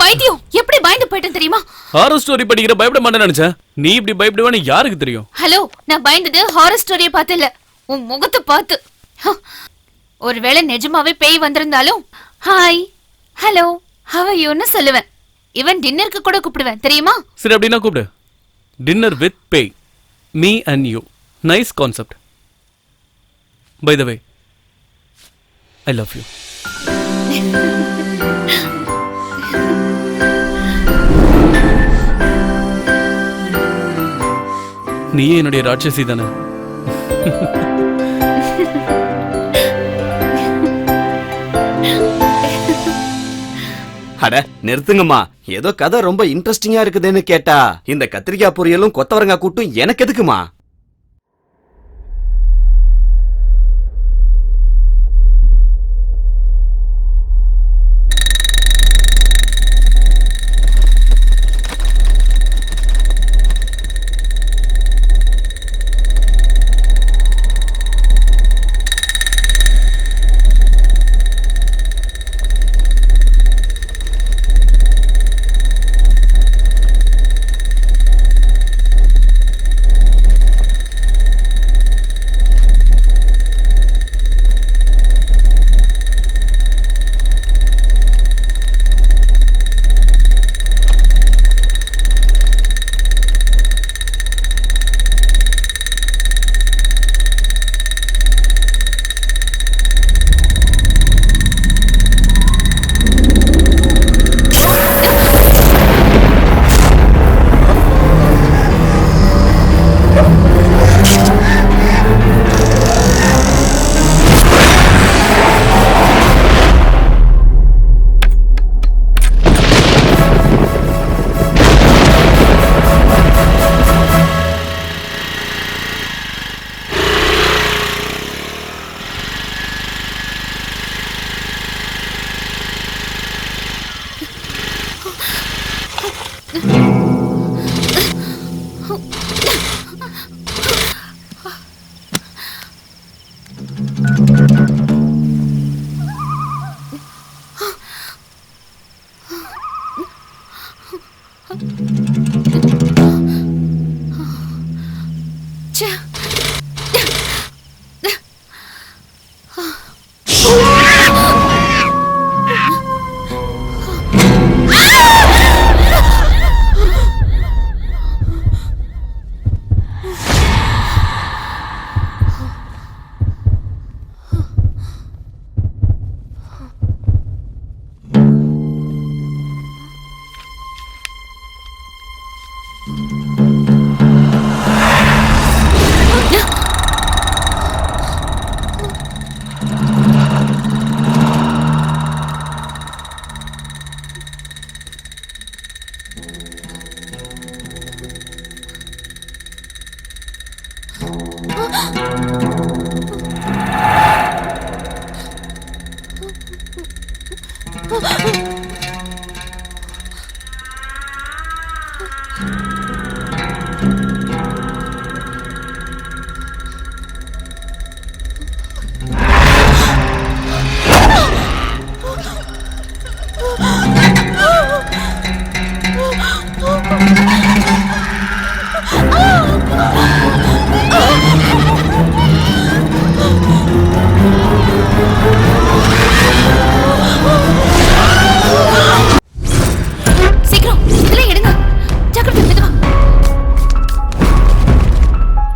பைத்தியம், எப்படி பயந்து போயிட்டேன் தெரியுமா? ஹாரர் ஸ்டோரி படிக்கிற பயப்பட மாட்டேன்னு நினைச்சேன். நீ இப்படி பயப்படுவான்னு யாருக்கு தெரியும்? ஹலோ, நான் பயந்தது ஹாரர் ஸ்டோரியை பார்த்து இல்ல, உன் முகத்தை பார்த்து. ஒருவேளை நிஜமாவே பேய் வந்திருந்தாலும் ஹாய் ஹலோ ஹவ் ஆர் யூன்னு சொல்லுவேன். இவன் டின்னருக்கு கூட கூப்பிடுவேன் தெரியுமா? சரி, அப்படின்னா கூப்பிடு. டின்னர் வித் பேய், me and you. Nice concept. By the way, I love you. நீயே என்னுடைய ராட்சசி தானே? அட நிறுத்துங்கம்மா, ஏதோ கதை ரொம்ப இன்ட்ரெஸ்டிங்கா இருக்குதுன்னு கேட்டா இந்த கத்திரிக்காய் பொரியலும் கொத்தவரங்காய் கூட்டும் எனக்கு எதுக்குமா?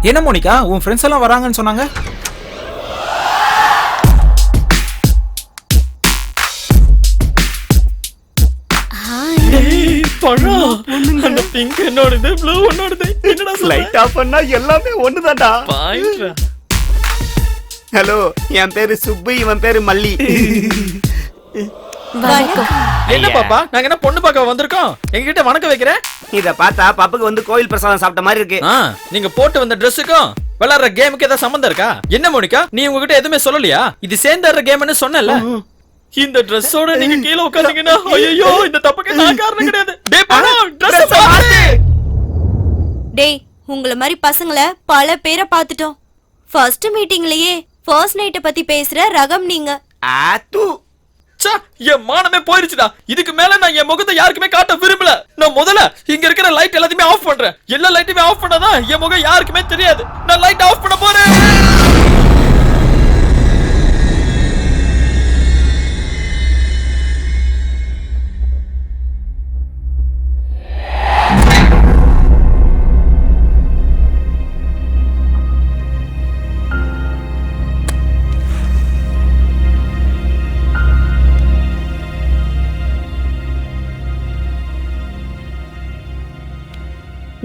என்ன மோனிகா, உன் ஃப்ரெண்ட்ஸ் எல்லாம் வராங்கன்னு சொன்னாங்க. அந்த பிங்க் என்னோடது, ப்ளூ உன்னோடது. என்னடா லைட் ஆஃப் பண்ணா எல்லாமே ஒண்ணுதான்டா. பாயிண்ட்ரா. ஹலோ, என் பேரு சுப்பு, இவன் பேரு மல்லி. என்ன பாப்பா, நாங்க என்ன பொண்ணு பார்க்க வந்திருக்கோம்? எங்ககிட்ட வணக்கம் வைக்கிற? இத பார்த்தா பாப்புக்கு வந்து கோயில் பிரசாதம் சாப்பிட்ட மாதிரி இருக்கு. நீங்க போட்டு வந்த ட்ரெஸ்ஸுக்கும் விளையாடுற கேமுக்கு ஏதாவது சம்பந்தம் இருக்கா? என்ன மோனிகா, நீ உங்ககிட்ட எதுவுமே சொல்லலையா? இது சேர்ந்தாடுற கேம்னு சொன்னல. இந்த ட்ரெஸ்ஸோட நீங்க கீழ உட்கார்ந்தீங்கன்னா ஐயோ, இந்த தப்புக்கு நான் காரணம் கிடையாது. டேய் பாடா, ட்ரெஸ் மாத்து. டேய், உங்கள மாதிரி பசங்கள பல பேரை பார்த்துட்டோம். ஃபர்ஸ்ட் மீட்டிங்லயே ஃபர்ஸ்ட் நைட்ட பத்தி பேசுற ரகம் நீங்க. ஆத்து ச்சே, என் மானமே போயிருச்சுடா. இதுக்கு மேல நான் என் முகத்தை யாருக்குமே காட்ட விரும்பல. நான் முதல்ல இங்க இருக்கிற லைட் எல்லாத்தையுமே ஆஃப் பண்றேன். எல்லா லைட்டுமே ஆஃப் பண்ணாதான் என் முகம் யாருக்குமே தெரியாது. நான் லைட் ஆஃப் பண்ண போறேன்.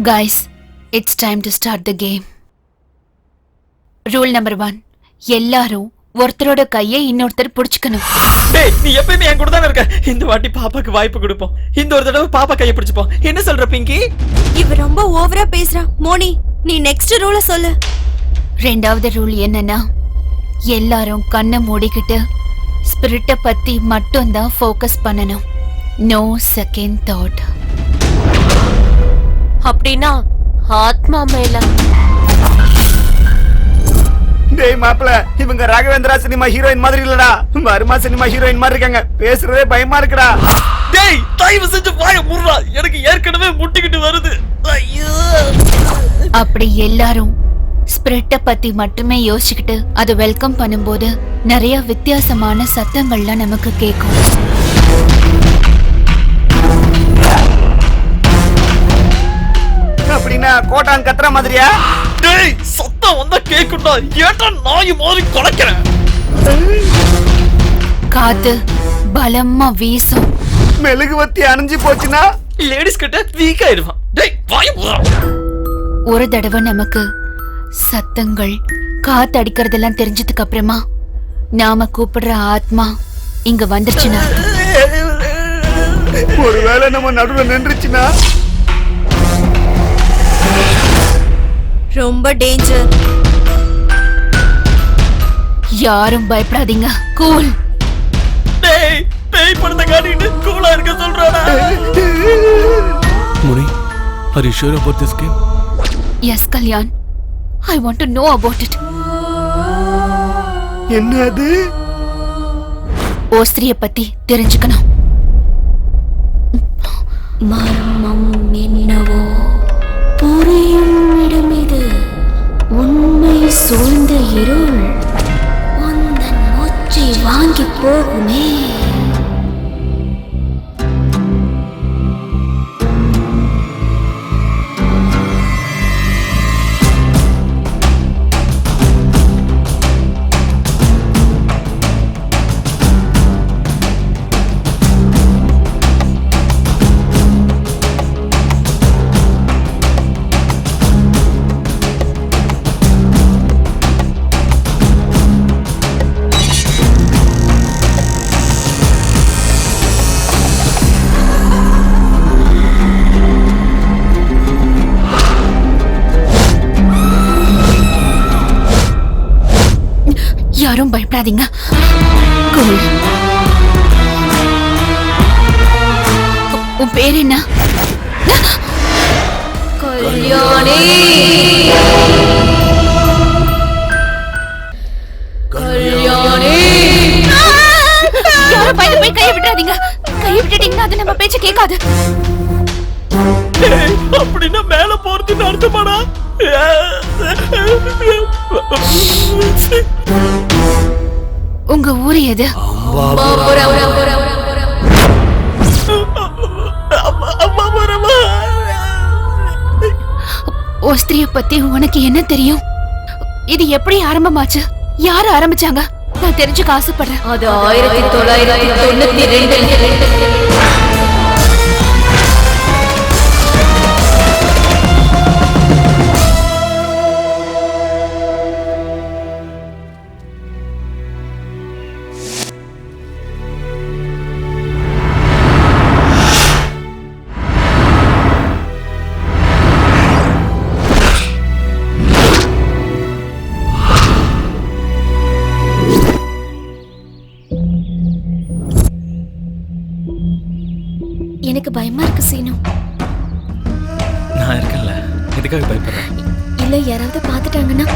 Guys, it's time to start the game. Rule number 1. எல்லாரும் ஒருத்தரோட கையை இன்னொருத்தர் புடிச்சுக்கணும். டேய், நீ எப்பவுமே என் கூட தான இருக்க. இந்த வாட்டி பாப்பாக்கு வாய்ப்பு கொடுப்போம். இந்த ஒரு தடவை பாப்பா கையை பிடிச்சுப்போம். என்ன சொல்ற பிங்கி? இவ ரொம்ப ஓவரா பேசுறா. மோனி, நீ நெக்ஸ்ட் ரூல சொல்லு. ரெண்டாவது ரூல் என்னன்னா, எல்லாரும் கண்ணை மூடிக்கிட்டு ஸ்பிரிட்டை பத்தி மட்டும் தான் ஃபோக்கஸ் பண்ணணும். No second thought. அப்படின்னா ஆத்மா மேல. டேய் மாப்ள, இவங்க ராகவேந்திரா சினிமா ஹீரோயின் மாதிரி இல்லடா, வர்மா சினிமா ஹீரோயின் மாதிரி இருக்காங்க. பேசுறதே பயமா இருக்குடா. டேய், தயவு செஞ்சு வாயை மூடுடா. எனக்கு ஏற்கனவே முட்டிக்கிட்டு வருது. ஐயோ. அப்படி எல்லாரும் ஸ்பிரிட்டை பத்தி மட்டுமே யோசிச்சுக்கிட்டு அதை வெல்கம் பண்ணும்போது நிறைய வித்தியாசமான சத்தங்கள்லாம் நமக்கு கேட்கும். அப்படின்னா கோட்டான் கத்துற மாதிரியா? டேய், சத்தம் வந்தா கேக்குடா. ஏன்டா நாய் மாதிரி குலைக்கற? காத்து பலமா வீசும். மெழுகுவத்தி அணைஞ்சு போச்சுன்னா லேடிஸ் கிட்ட வீக் ஆயிடுவான். டேய், வாயை மூடுடா. ஒரு தடவை நமக்கு சத்தங்கள் காத்து அடிக்கிறதெல்லாம் தெரிஞ்சதுக்கு அப்புறமா நாம கூப்பிடுற ஆத்மா இங்க வந்துருச்சுன்னா, ஒருவேளை நம்ம நடுவுல நின்றுச்சுன்னா ரொம்ப டேஞ்சர். யாரும் பயப்படாதீங்க. கூல். டேய், பேய் படத்தை காட்டிட்டு கூலா இருக்க சொல்றானா? முனி, are you sure about this game? Yes, Kalyan. I want to know about it. என்னது? ஓஸ்திரிய பத்தி தெரிஞ்சுக்கணும். மர்மம் என்னவோ புரியும் இடம் இது. உண்மை சூழ்ந்த இருள் உந்தன் மூச்சை வாங்கி போகுமே. யாரும் பயப்படாதீங்க. கூல். உன் பேர் என்ன? கல்யாணி. கல்யாணி. யாரும் பயந்து போய் கையை விட்டுறாதீங்க. கையை விட்டுட்டீங்கன்னா அது நம்ம பேச்ச கேட்காது. அப்படின்னா மேல போறதுன்னு அர்த்தமாடா? உங்க ஊரு எது? ஓஸ்திரிய பத்தி உனக்கு என்ன தெரியும்? இது எப்படி ஆரம்பமாச்சு? யாரு ஆரம்பிச்சாங்க? நான் தெரிஞ்சுக்க ஆசைப்படுறேன். அது 1992. எதுக்காக பயப்படுற? இல்ல யாராவது பாத்துட்டாங்கன்னா?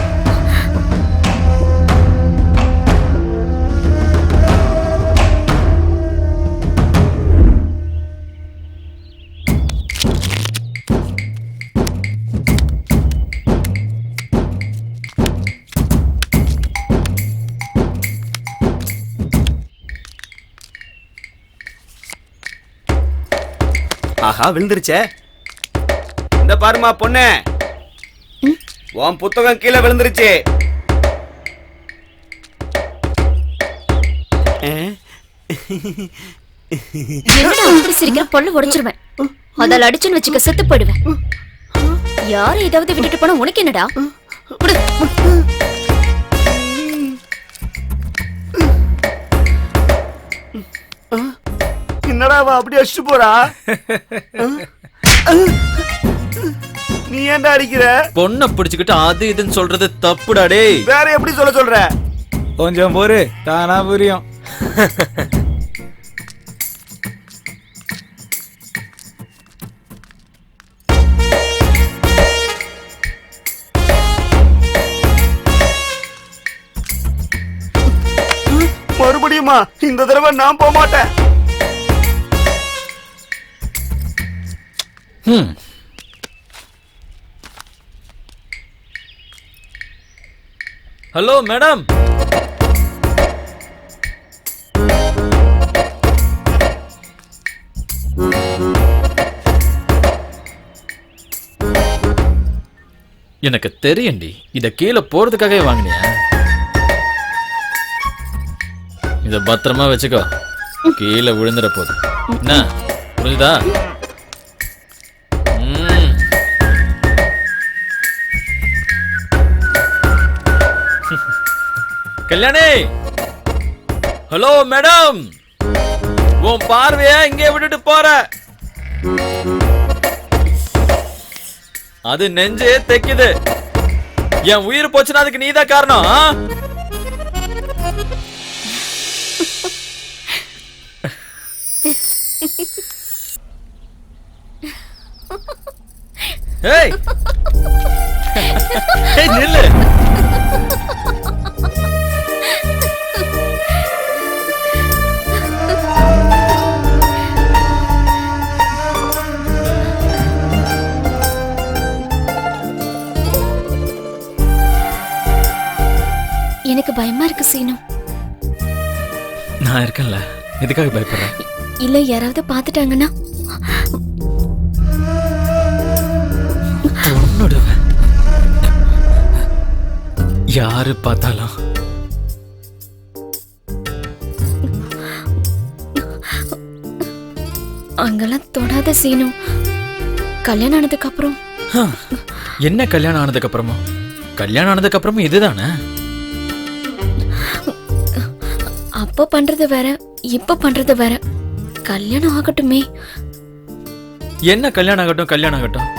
ஆஹா விழுந்துருச்சே. இந்த பாருமா பொண்ணே, உன் புத்தகம் கீழே விழுந்துருச்சு. என்னடா அப்படி சிரிக்கிற? பொண்ணு உடைச்சிருவேன். அதால அடிச்சுன்னு வச்சுக்க, செத்து போயிடுவேன். யாரை ஏதாவது விட்டுட்டு போனா உனக்கு என்னடா? குடு. என்னடா அவ அப்படி அடிச்சு போறா? நீ ஏன்டா அடிக்கிற? பொண்ணை பிடிச்சுக்கிட்டு அது இதுன்னு சொல்றது தப்புடா டேய். வேற எப்படி சொல்ற? கொஞ்சம் பொறு, தானா புரியும். மறுபடியுமா? இந்த தடவை நான் போக மாட்டேன். Hello madam. எனக்கு தெரியும்டி, இத கீழே போறதுக்காகவே வாங்கினியா? இத பத்திரமா வச்சுக்கோ, கீழே விழுந்துற போது. என்ன புரியுதா? கல்யாணி. ஹலோ மேடம், உன் பார்வைய இங்கே விட்டுட்டு போற. அது நெஞ்சே தைக்குது. என் உயிர் போச்சுன்னா அதுக்கு நீதான் காரணம். ஏய் நில்லு. எனக்கு பயமா இருக்கு சீனு. நான் இருக்கேன்ல, எதுக்காக பயப்படுற? இல்ல யாராவது பாத்துட்டாங்கன்னா? யாரு பார்த்தாலும் அங்கெல்லாம் தொடாத சீனு. கல்யாணம் ஆனதுக்கு அப்புறம். என்ன கல்யாணம் ஆனதுக்கு அப்புறமா? கல்யாணம் ஆனதுக்கு அப்புறமும் இதுதானே? அப்ப பண்றது வேற, இப்ப பண்றது வேற. கல்யாணம் ஆகட்டுமே. என்ன கல்யாணம் ஆகட்டும், கல்யாணம் ஆகட்டும்.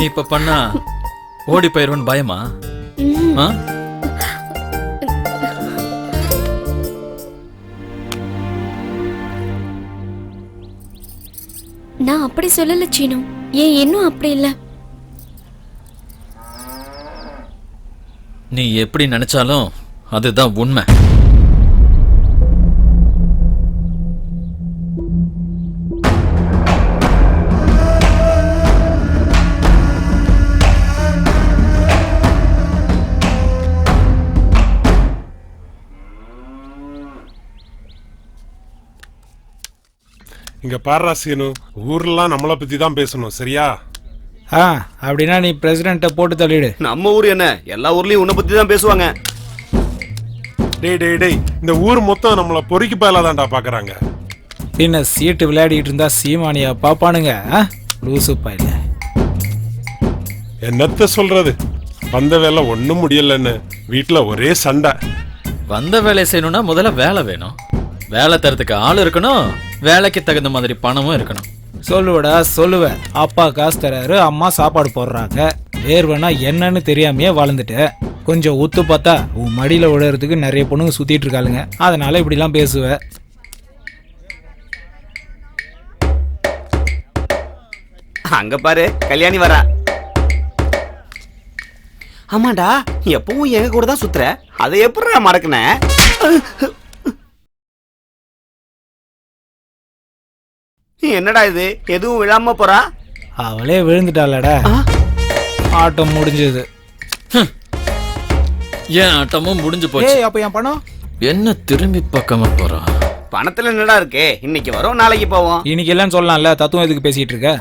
இப்ப பண்ணா ஓடி போயிருவன் பயமா? நான் அப்படி சொல்லல சீனு. ஏன் இன்னும் அப்படி இல்ல. நீ எப்படி நினைச்சாலும் அதுதான் உண்மை. இங்க பாரு சீனு, ஊர்லாம் நம்மளை பத்தி தான் பேசணும், சரியா? அப்படின்னா நீ பிரசிடென்ட்ட போட்டு தள்ளிடு. நம்ம ஊர் என்ன, எல்லா ஊர்லயும் உன்னை பத்தி தான் பேசுவாங்க. டேய் டேய் டேய், இந்த ஊர் மொத்தம் நம்மள பொறுக்கி பயலாதான்டா பாக்குறாங்க. பின்ன சீட்டு விளையாடிட்டு இருந்தா சீமானியா பாப்பானுங்க? லூசு பையல. என்னத்த சொல்றது, வந்த வேலை ஒண்ணும் முடியலன்னு வீட்டுல ஒரே சண்டை. வந்த வேலை செய்யணும்னா முதல்ல வேலை வேணும். வேலை தரத்துக்கு ஆள் இருக்கணும், வேலைக்கு தகுந்த மாதிரி பணமும் இருக்கணும். சொல்லுவடா சொல்லுவேன். அப்பா காசு தராரு, அம்மா சாப்பாடு போடுறாங்க. வேர்வனா என்னன்னு தெரியாமையே வாழ்ந்துட்ட. கொஞ்சம் ஒத்து பார்த்தா உன் மடியில விடுறதுக்கு நிறைய பொண்ணுங்க சுத்திட்டு இருக்காளுங்க. அதனால இப்படிலாம் பேசுவ. அங்க பாரு, கல்யாணி வரா. ஆமாடா, எப்பவும் எங்க கூட தான் சுத்துற, அதை எப்படிடா மறக்கன? என்னடா இது, எதுவும் விழாம போறா? அவளே விழுந்துட்டாளடா. ஆட்டம் முடிஞ்சது. ஏன் ஆட்டமும் முடிஞ்சு போச்சு. ஏய், அப்ப என் பணம் என்ன திரும்பி பக்கமா போறா? பணத்துல என்னடா இருக்கு? இன்னைக்கு வரோம், நாளைக்கு போவோம். இன்னைக்கு எல்லாம் சொல்லலாம்ல, தத்துவம் எதுக்கு பேசிட்டு இருக்க?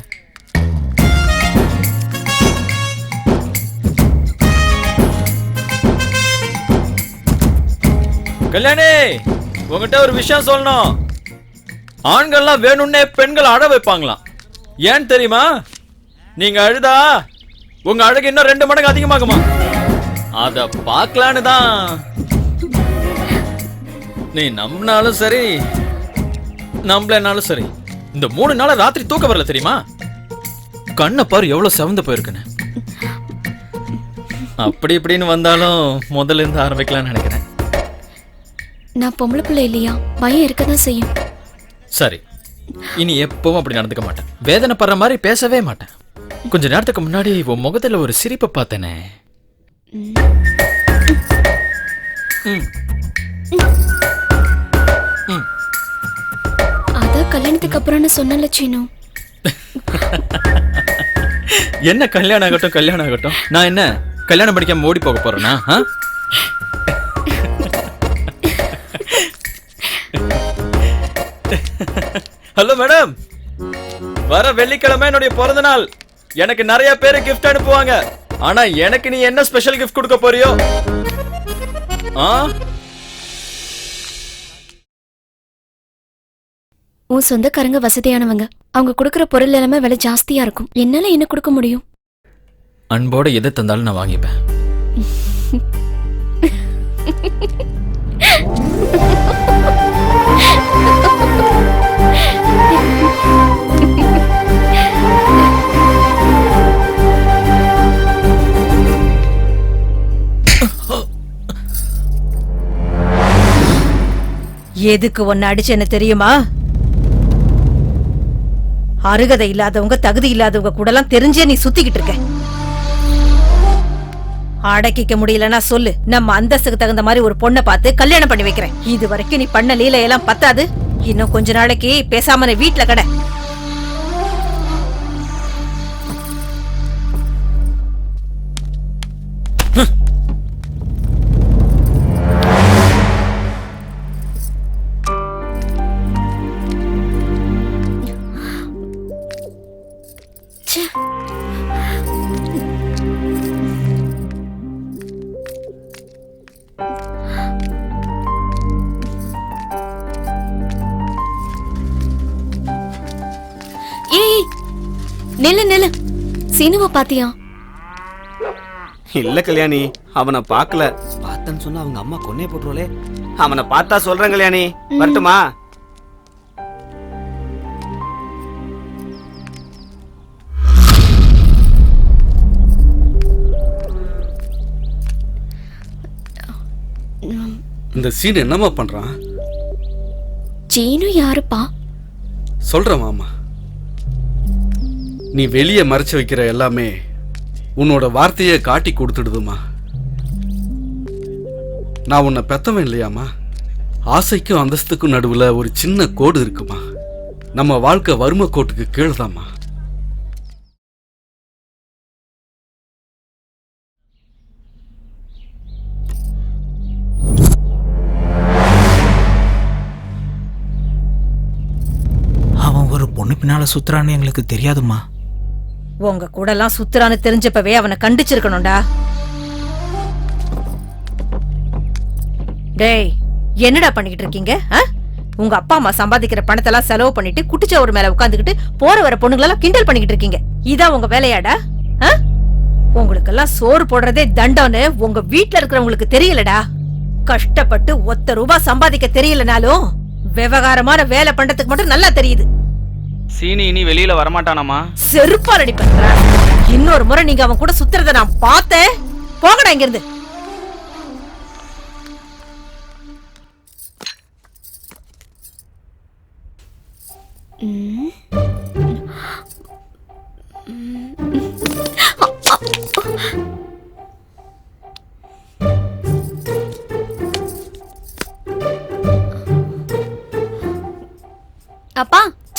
கல்யாணி, உங்ககிட்ட ஒரு விஷயம் சொல்லணும். ஆண்கள்லாம் வேணும்னே பெண்கள் அழ வைப்பாங்களாம். ஏன் தெரியுமா? நீங்க அழுதா உங்க அழகு இன்னும் 2 மடங்கு அதிகமாகுமா. அத பார்க்கலான்னு தான். நீ நம்பினாலும் சரி, நம்பலனாலும் சரி, இந்த 3 நாளா ராத்திரி தூக்க வரல தெரியுமா? கண்ணை பாரு எவ்வளவு செவந்து போயிருக்குன்னு. அப்படி இப்படின்னு வந்தாலும் முதல்ல இருந்து ஆரம்பிக்கலாம்னு நினைக்கிறேன். நான் பொம்பளை பிள்ளை இல்லையா, பயம் இருக்கதான் செய்யும். சரி, இனி எப்பவும் அப்படி நடந்துக்க மாட்டேன். வேதனைப்படுற மாதிரி பேசவே மாட்டேன். கொஞ்ச நேரத்துக்கு முன்னாடி உன் முகத்துல ஒரு சிரிப்பை பார்த்தேனே. அதான் கல்யாணத்துக்கு அப்புறம்னு சொன்னல சீனு. என்ன கல்யாணம் ஆகட்டும் கல்யாணம் ஆகட்டும், நான் என்ன கல்யாணம் படிக்காம ஓடி போக போறேனா? ஹலோ மேடம், வர வெள்ளிக்கிழமை என்னுடைய பிறந்த நாள். எனக்கு நிறைய பேரு கிஃப்ட் அனுப்புவாங்க. ஆனா எனக்கு நீ என்ன ஸ்பெஷல் கிஃப்ட் கொடுக்க போறியோ? உன் சொந்தக்காரங்க வசதியானவங்க, அவங்க கொடுக்கற பொருள் எல்லாமே விலை ஜாஸ்தியா இருக்கும். என்னால என்ன கொடுக்க முடியும்? அன்போட எதை தந்தாலும் நான் வாங்கிப்பேன். எதுக்கு ஒன்னு அடிச்சேன்னு தெரியுமா? அருகதை இல்லாதவங்க, தகுதி இல்லாதவங்க கூட எல்லாம் தெரிஞ்சே நீ சுத்திக்கிட்டு இருக்க. அடக்கிக்க முடியலன்னா சொல்லு, நம்ம அந்தஸ்துக்கு தகுந்த மாதிரி ஒரு பொண்ணை பார்த்து கல்யாணம் பண்ணி வைக்கிறேன். இது வரைக்கும் நீ பண்ண லீலையெல்லாம் பத்தாது. இன்னும் கொஞ்ச நாளைக்கு பேசாம நீ வீட்டுல கடை. நில்லு நில்லு, சீனுவை பாத்தியா? இல்ல கல்யாணி, அவனை பார்க்கல. பார்த்தேன்னு சொன்னா அவங்க அம்மா கொன்னே போட்டுருவலே. அவனை பார்த்தா சொல்றேன் கல்யாணி. வரட்டுமா? இந்த சீன் என்னம்மா பண்றான்? சீனு யாருப்பா? சொல்ற மாமா, நீ வெளியே மறைச்சு வைக்கிற எல்லாமே உன்னோட வார்த்தையை காட்டி கொடுத்துடுதுமா. நான் உன்னை பெத்தவன் இல்லையாமா? ஆசைக்கும் அந்தஸ்துக்கும் நடுவுல ஒரு சின்ன கோடு இருக்குமா. நம்ம வாழ்க்கை வறுமை கோட்டுக்கு கீழ்தாம்மா. அவன் ஒரு பொண்ணு பின்னால சுத்துறான்னு எங்களுக்கு தெரியாதுமா. உங்க கூட எல்லாம் சுத்துறான்னு தெரிஞ்சப்பவே அவனை கண்டிச்சிருக்கணும்டா. டேய், என்னடா பண்ணிக்கிட்டு இருக்கீங்க? உங்க அப்பா அம்மா சம்பாதிக்கிற பணத்தெல்லாம் செலவு பண்ணிட்டு குட்டிச்சவரு மேல உட்காந்துக்கிட்டு போற வர பொண்ணுங்களெல்லாம் கிண்டல் பண்ணிக்கிட்டு இருக்கீங்க. இதான் உங்க வேலையாடா? உங்களுக்கெல்லாம் சோறு போடுறதே தண்டம்னு உங்க வீட்டுல இருக்கிறவங்களுக்கு தெரியலடா. கஷ்டப்பட்டு ₹1 சம்பாதிக்க தெரியலனாலும் விவகாரமான வேலை பண்றதுக்கு மட்டும் நல்லா தெரியுது. சீனி இனி வெளியில வரமாட்டானாமா? செருப்பால் அடிப்பேன். இன்னொரு முறை நீங்க அவன் கூட சுத்துறத நான் பார்த்தேன். போகடா இங்கிருந்து.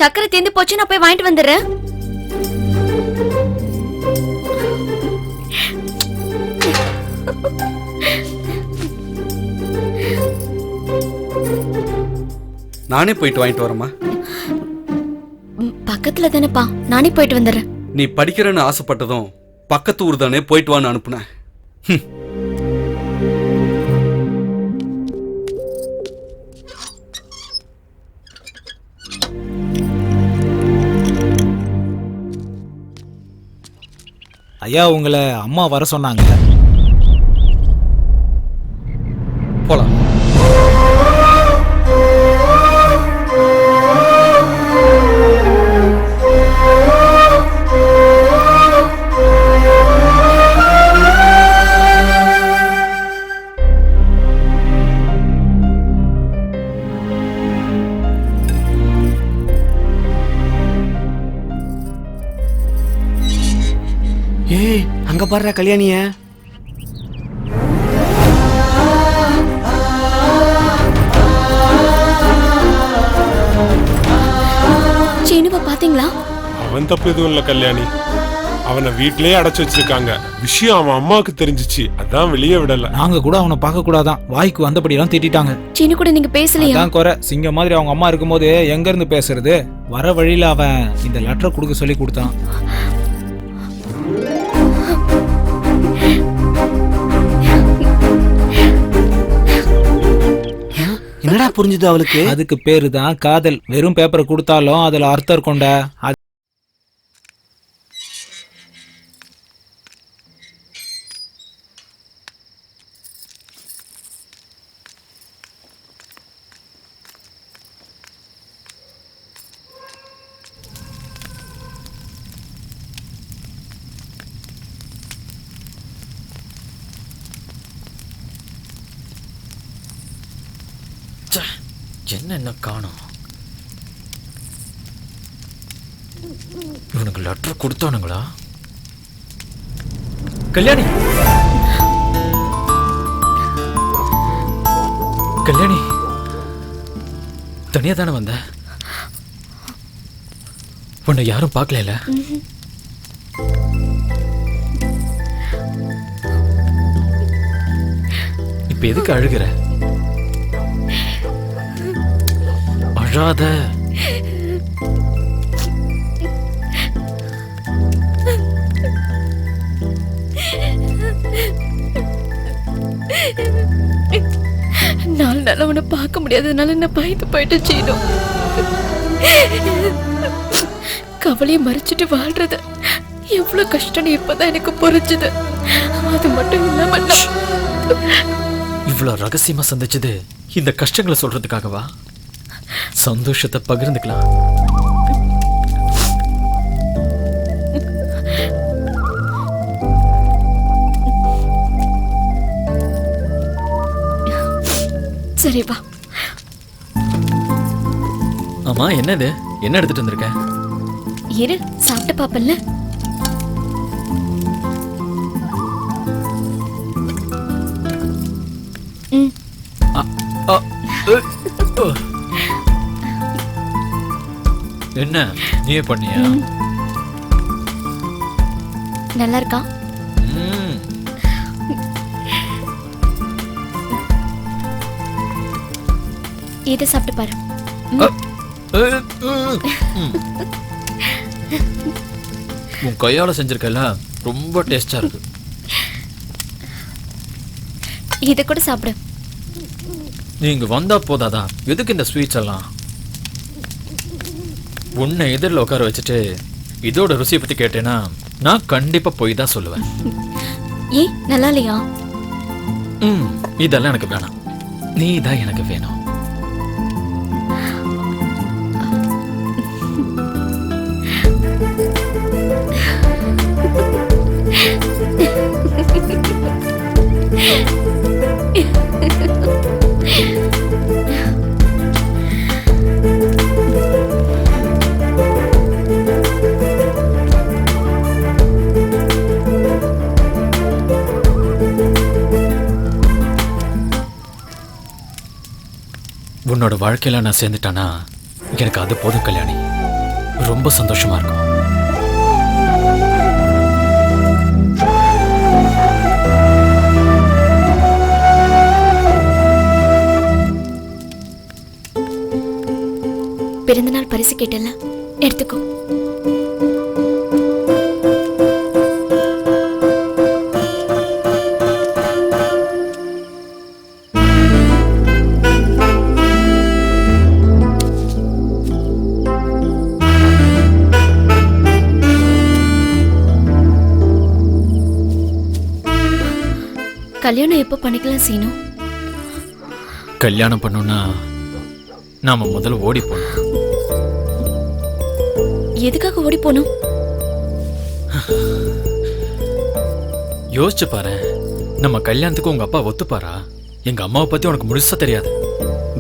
சக்கரை தீந்து போச்சு, நான் போய் வாங்கிட்டு வந்துடுறேன். நானே போயிட்டு வாங்கிட்டு வரேம்மா. பக்கத்துல தானேப்பா, நானே போயிட்டு வந்துடுறேன். நீ படிக்கிறேன்னு ஆசைப்பட்டதும் பக்கத்து ஊர் தானே போயிட்டு வான்னு அனுப்புனேன். ஐயா உங்களை அம்மா வர சொன்னாங்க. போலாம். ஏய், அங்க பாருடா கல்யாணிய. சீனுவை பாத்தீங்களா? அவன் தப்பு எதுவும் இல்ல கல்யாணி. அவனை வீட்லயே அடைச்சு வச்சிருக்காங்க. விஷயம் அவன் அம்மாவுக்கு தெரிஞ்சிச்சு, அதான் வெளியே விடல. நாங்க கூட அவனை பார்க்க கூடாதான், வாய்க்கு வந்தபடியெல்லாம் திட்டாங்க. சீனு கூட நீங்க பேசலையா? அதான் குறை. சிங்கம் மாதிரி அவங்க அம்மா இருக்கும்போது எங்க இருந்து பேசுறது? வர வழியில அவன் இந்த லெட்டரை கொடுக்க சொல்லி கொடுத்தான். என்னடா புரிஞ்சுது அவளுக்கு? அதுக்கு பேரு தான் காதல். வெறும் பேப்பரை கொடுத்தாலும் அதுல அர்த்தம் இருக்கும்டா. என்ன காணோம்? இவனுக்கு லெட்டர் கொடுத்தானுங்களா? கல்யாணி, கல்யாணி தனியா தானே வந்த? உன்னை யாரும் பார்க்கல? இப்ப எதுக்கு அழுகிற? அழாத. நாலு நாள் அவனை பார்க்க முடியாததுனால நான் பயந்து போயிட்டு சீனு. கவலையை மறைச்சிட்டு வாழ்றது எவ்வளவு கஷ்டம்னு இப்பதான் எனக்கு புரிஞ்சுது. அது மட்டும் இல்லாம இவ்வளவு ரகசியமா சந்திச்சது இந்த கஷ்டங்களை சொல்றதுக்காகவா? சந்தோஷத்தை பகிர்ந்துக்கலாம். சரி வா. ஆமா, என்னது? என்ன எடுத்துட்டு வந்திருக்க? இரு, சாப்பிட்டு பாப்பல்ல. என்ன நீயே பண்ணியா? நல்லா இருக்கா? இதை சாப்பிட்டு பாரு. உன் கையால செஞ்சிருக்கல, ரொம்ப டேஸ்டா இருக்கு. இதை கூட சாப்பிடு. நீங்க வந்தா போதாதா? எதுக்கு இந்த ஸ்வீட்ஸ் எல்லாம்? உன்னை எதிரில் உட்கார வச்சுட்டு இதோட ருசியை பத்தி கேட்டேன்னா நான் கண்டிப்பா போய் தான் சொல்லுவேன். ஏன் நல்லா இல்லையா? இதெல்லாம் எனக்கு வேணாம், நீ தான் எனக்கு வேணும். உன்னோட வாழ்க்கையில நான் சேர்ந்துட்டானா எனக்கு அது போதும் கல்யாணி. ரொம்ப சந்தோஷமா இருக்கும். பிறந்தநாள் பரிசு கேட்டல, எடுத்துக்கோ. கல்யாணம் எப்போ பண்ணிக்கலாம் சீனு? கல்யாணம் பண்ணோம்னா நாம முதல்ல ஓடி போனோம். எதுக்காக ஓடி போனோம்? யோசிச்சு பாரு, நம்ம கல்யாணத்துக்கு உங்க அப்பா ஒத்துப்பாரா? எங்க அம்மாவை பத்தி உனக்கு முழுசா தெரியாது.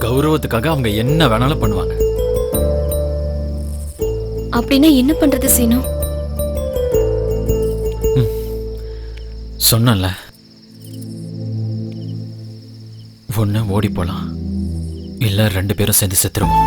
கௌரவத்துக்காக அவங்க என்ன வேணாலும் பண்ணுவாங்க. அப்படின்னா என்ன பண்றது சீனு? சொன்னல, ஒண்ணு ஓடி போலாம், இல்ல 2 பேரும் சேர்ந்து செத்துருவோம்.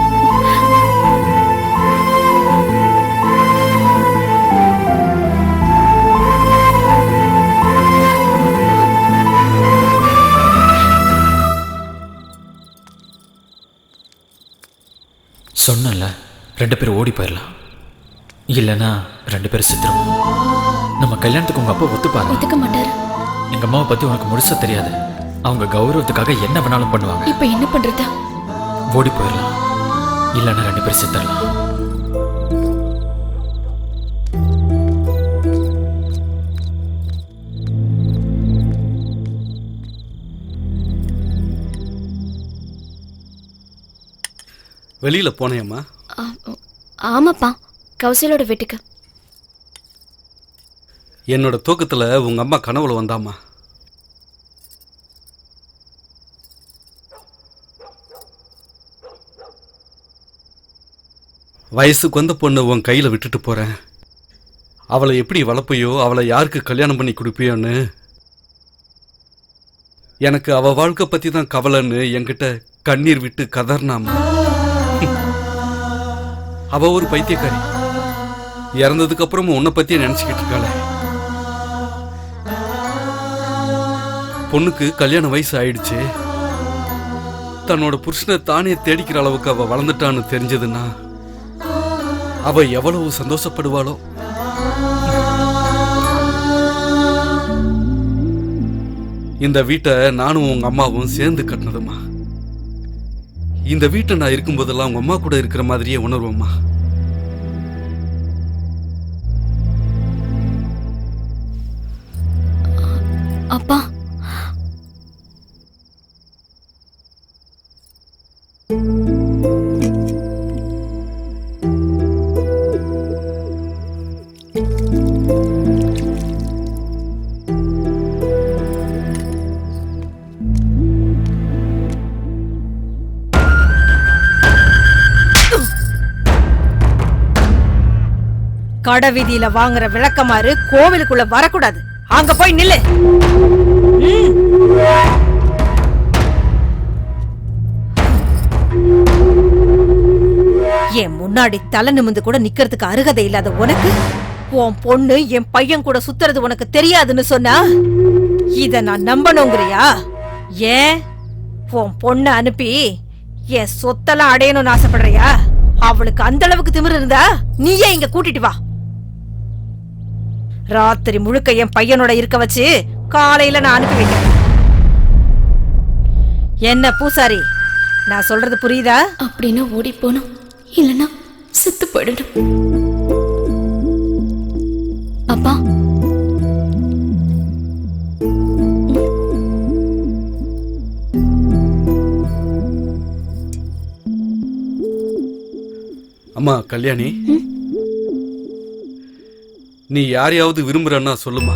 சொன்னல, 2 பேரும் ஓடி போயிடலாம், இல்லைன்னா 2 பேரும் செத்துருவோம். நம்ம கல்யாணத்துக்கு உங்க அப்பா ஒத்துப்பாரு? ஒத்துக்க மாட்டாரு. எங்க அம்மாவை பத்தி உனக்கு முழுசா தெரியாது. அவங்க கௌரவத்துக்காக என்ன வேணாலும் பண்ணுவாங்க. இப்ப என்ன பண்றது? ஓடி போயிடலாம், இல்லைன்னா 2 பேரும் செத்துடலாம். வெளியில போனேம்மா? ஆமாப்பா, கௌசலோட வீட்டுக்கு. என்னோட தூக்கத்துல உங்க அம்மா கனவுல வந்தாமா. வயசுக்கு வந்த பொண்ணு உன் கையில விட்டுட்டு போறேன், அவளை எப்படி வளர்ப்பையோ, அவளை யாருக்கு கல்யாணம் பண்ணி கொடுப்பியோன்னு, எனக்கு அவ வாழ்க்கை பத்தி தான் கவலைன்னு என்கிட்ட கண்ணீர் விட்டு கதர்னாமா. அவ ஒரு பைத்தியக்காரி, இறந்ததுக்கு அப்புறமும் உன்னை பத்தியே நினைச்சுக்கிட்டு இருக்காளே. பொண்ணுக்கு கல்யாண வயசு ஆயிடுச்சு, தன்னோட புருஷனை தானே தேடிக்கிற அளவுக்கு அவ வளர்ந்துட்டான்னு தெரிஞ்சதுன்னா அவ எவ்வளவு சந்தோஷப்படுவாளோ. இந்த வீட்டை நானும் உங்க அம்மாவும் சேர்ந்து கட்டினதுமா. இந்த வீட்டை நான் இருக்கும்போதெல்லாம் உங்க அம்மா கூட இருக்கிற மாதிரியே உணர்வோம்மா. அப்பா, கடை வீதியில வாங்குற விளக்கமாறு கோவிலுக்குள்ள வரக்கூடாது. அங்க போய் நில்லு. என் முன்னாடி தலை நிமிந்து கூட நிக்கிறதுக்கு அருகதை இல்லாத உனக்கு உன் பொண்ணு என் பையன் கூட சுத்துறது உனக்கு தெரியாதுன்னு சொன்னா இத நான் நம்பணுங்கிறியா? ஏன் உன் பொண்ணு அனுப்பி என் சொத்தெல்லாம் அடையணும்னு ஆசைப்படுறியா? அவளுக்கு அந்த அளவுக்கு திமிரு இருந்தா நீயே இங்க கூட்டிட்டு வா. ராத்திரி முழுக்க என் பையனோட இருக்க வச்சு காலையில நான் அனுப்பி வைக்கிறேன். என்ன பூசாரி, நான் சொல்றது புரியுதா? அப்படின்னா ஓடி போகணும், இல்லைன்னா செத்து போயிடணும். அப்பா, அம்மா கல்யாணி, நீ யாரையாவது விரும்புறன்னா சொல்லுமா.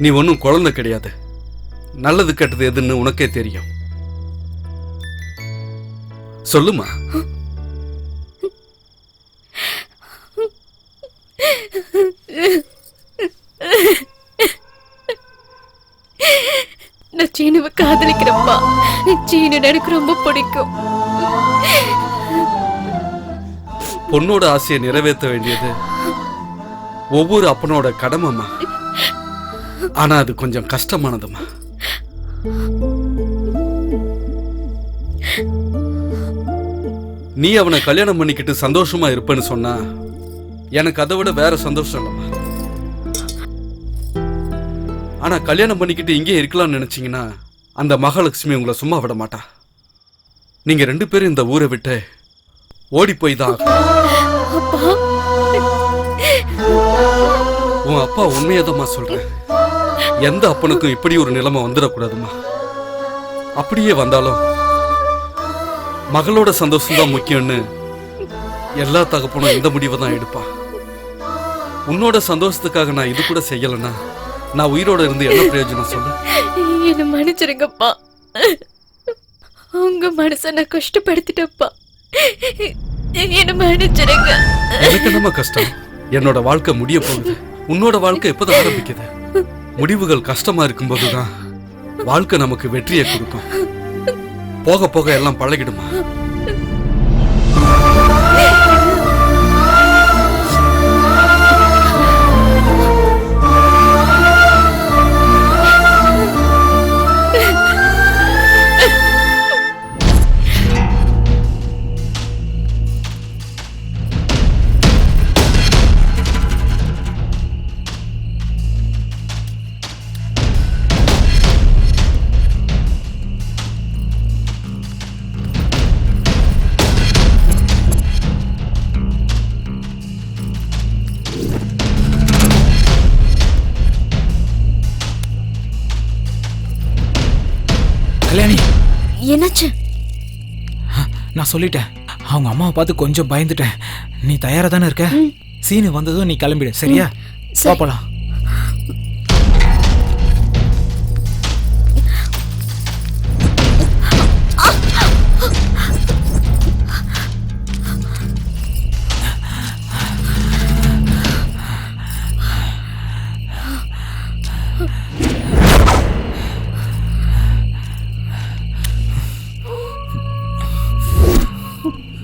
நீ ஒன்னும் குழந்தை கிடையாது, நல்லது கெட்டது எதுன்னு உனக்கே தெரியும். சொல்லுமா. நான் சீனுவை காதலிக்கிறப்பா. சீனு எனக்கு ரொம்ப பிடிக்கும். பொண்ணோட ஆசையை நிறைவேற்ற வேண்டியது ஒவ்வொரு அப்பனோட கடமைமா. ஆனா அது கொஞ்சம் கஷ்டமானதுமா. நீ அவனை கல்யாணம் பண்ணிக்கிட்டு சந்தோஷமா இருப்பேன்னு சொன்னா எனக்கு அதை விட வேற சந்தோஷம் இல்லம்மா. ஆனா கல்யாணம் பண்ணிக்கிட்டு இங்கே இருக்கலாம்னு நினைச்சீங்கன்னா அந்த மகாலட்சுமி உங்களை சும்மா விட மாட்டா. நீங்க 2 பேரும் இந்த ஊரை விட்டு ஓடி போய் தான் உன் அப்பா உண்மையதமா சொல்றேன். எந்த அப்பனுக்கும் இப்படி ஒரு நிலைமை வந்துடக்கூடாதுமா. அப்படியே வந்தாலும் மகளோட சந்தோஷம் தான் முக்கியம்னு எல்லா தகப்பனும் இந்த முடிவை தான் எடுப்பா. உன்னோட சந்தோஷத்துக்காக நான் இது கூட செய்யலன்னா நான் உயிரோட இருந்து என்ன பிரயோஜனம் சொல்லு? என்ன மன்னிச்சிருங்கப்பா. உங்க மனச நான் கஷ்டப்படுத்திட்டப்பா. என்ன மன்னிச்சிருங்க. எனக்கு என்னமா கஷ்டம்? என்னோட வாழ்க்கை முடிய போகுது. உன்னோட வாழ்க்கை எப்போதான் ஆரம்பிக்குது? முடிவுகள் கஷ்டமா இருக்கும்போதுதான் வாழ்க்கை நமக்கு வெற்றியை கொடுக்கும். போக போக எல்லாம் பழகிடுமா. கல்யாணி, என்னாச்சு? நான் சொல்லிட்டேன். அவங்க அம்மாவை பார்த்து கொஞ்சம் பயந்துட்டேன். நீ தயாரா தானே இருக்க? சீனு வந்ததும் நீ கிளம்பிடு, சரியா? போலாம்.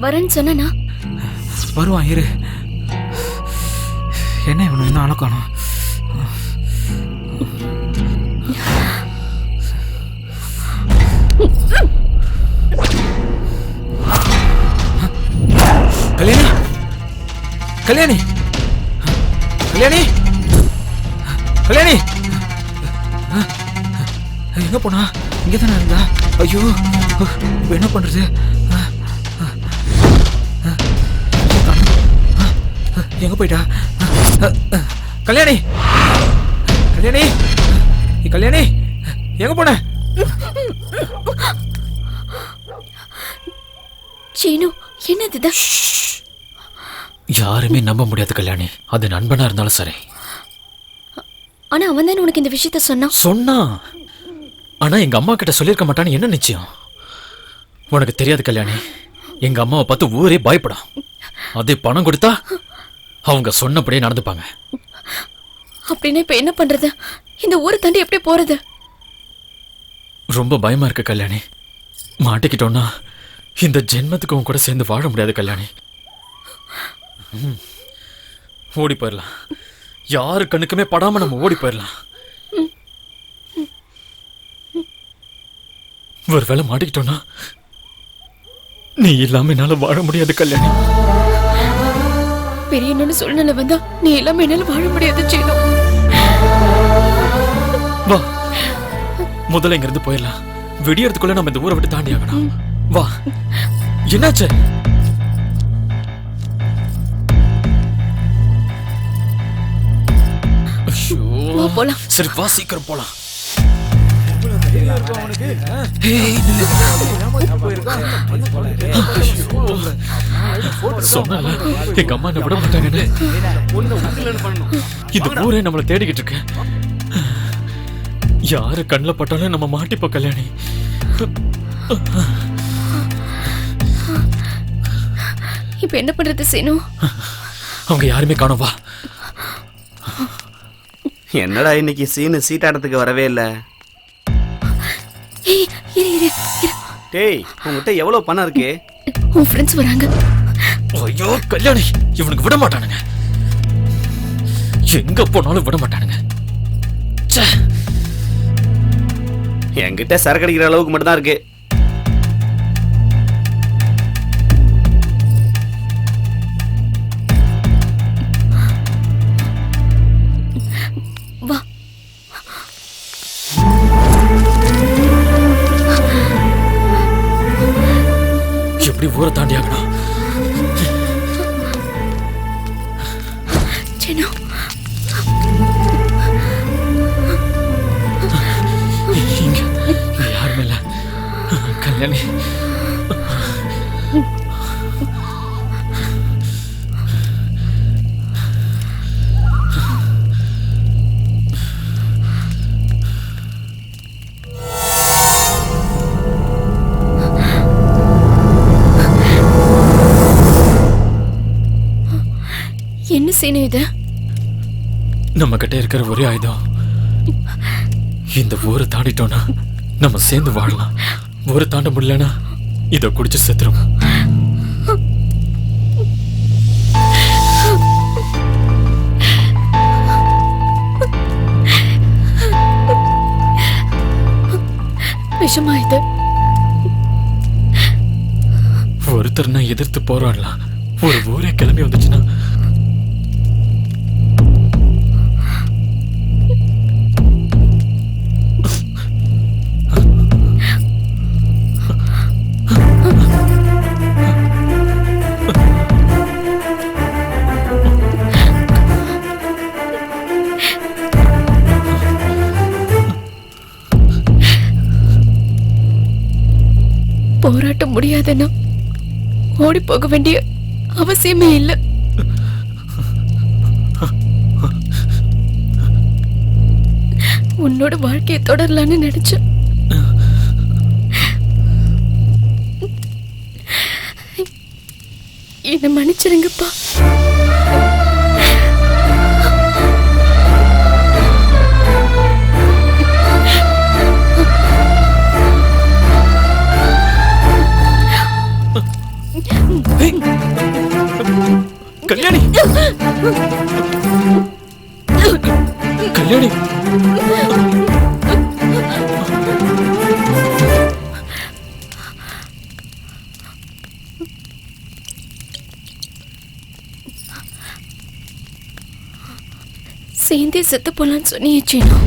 வரேன்னு சொன்னா வருவான், இரு. என்ன இவனு இன்னும் அழக்கானோம்? கல்யாணி, கல்யாணி, கல்யாணி, கல்யாணி, எங்க போனா? இங்க தானே இருந்தா? ஐயோ, என்ன பண்றது? எங்க போயிட்டா? கல்யாணி, கல்யாணி, கல்யாணி, எங்க போன? சீனு, என்னது? யாருமே நம்ப முடியாது கல்யாணி. அது நண்பனா இருந்தாலும் சரி. ஆனா அவன் தான் உனக்கு இந்த விஷயத்த சொன்னா. ஆனா எங்க அம்மா கிட்ட சொல்லிருக்க மாட்டான்னு என்ன நிச்சயம்? உனக்கு தெரியாது கல்யாணி. எங்க அம்மாவை பார்த்து ஊரே பயப்படும். அதே பணம் கொடுத்தா அவங்க சொன்னபடியே நடந்துப்பாங்க. அப்படின்னா இப்ப என்ன பண்றது? இந்த ஊரை தாண்டி எப்படி போறது? ரொம்ப பயமா இருக்கு கல்யாணி. மாட்டிக்கிட்டோம்னா இந்த ஜென்மத்துக்கு உன் கூட சேர்ந்து வாழ முடியாது கல்யாணி. ஓடி போயிடலாம். யாரு கண்ணுக்குமே படாம நம்ம ஓடி போயிடலாம். ஒருவேளை மாட்டிக்கிட்டோம்னா நீ இல்லாம என்னால வாழ முடியாது கல்யாணி. பெரிய என்னன்னு சூழ்நிலை வந்தா நீ இல்லாம என்னால வாழ முடியாது சீனு. வா, முதல்ல இங்க இருந்து போயிடலாம். விடியறதுக்குள்ள நம்ம இந்த ஊரை விட்டு தாண்டி ஆகணும். வா. என்னாச்சு? போலாம். சரி வா, சீக்கிரம் போலாம். சொன்னால எங்க அம்மா என்ன விட மாட்டாங்கன்னு. இந்த ஊரே நம்மளை தேடிக்கிட்டு இருக்கு. யாரு கண்ணில் பட்டாலும் நம்ம மாட்டிப்போம் கல்யாணி. இப்ப என்ன பண்றது சீனு? அவங்க யாருமே காணோம். வா. என்னடா இன்னைக்கு சீனு சீட்டாடத்துக்கு வரவே இல்ல? ஏய், இரு, இரு, இரு. டேய், உன்கிட்ட எவ்வளவு பணம் இருக்கு? உன் ஃப்ரெண்ட்ஸ் வராங்க. ஐயோ கல்யாணி, இவனுக்கு விட மாட்டானுங்க, எங்க போனாலும் விட மாட்டானுங்க. ச்சே. என்கிட்ட சரக்கு அடிக்கிற அளவுக்கு மட்டும் தான் இருக்கு. வா. எப்படி ஊரை தாண்டி ஆகணும்? சின்னு, இங்க யாருமே இல்ல. கல்யாணி, என்ன சீனு இது? நம்ம கிட்ட இருக்கிற ஒரே ஆயுதம் இந்த ஊரை தாண்டிட்டோம்னா நம்ம சேர்ந்து வாழலாம். ஊரை தாண்ட முடியலன்னா இத குடிச்சு செத்துரும். விஷமா இது? ஒருத்தர் நான் எதிர்த்து போராடலாம், ஒரு ஊரே கிளம்பி வந்துச்சுன்னா போராட்ட முடியாதுன்னா ஓடி போக வேண்டிய அவசியமே இல்லை. உன்னோட வாழ்க்கையை தொடரலான்னு நினைச்சேன். என்ன மன்னிச்சிருங்கப்பா. கல்யாணி, கல்யாணி, சேர்ந்தே செத்து போலான்னு சொன்னியே சீனு.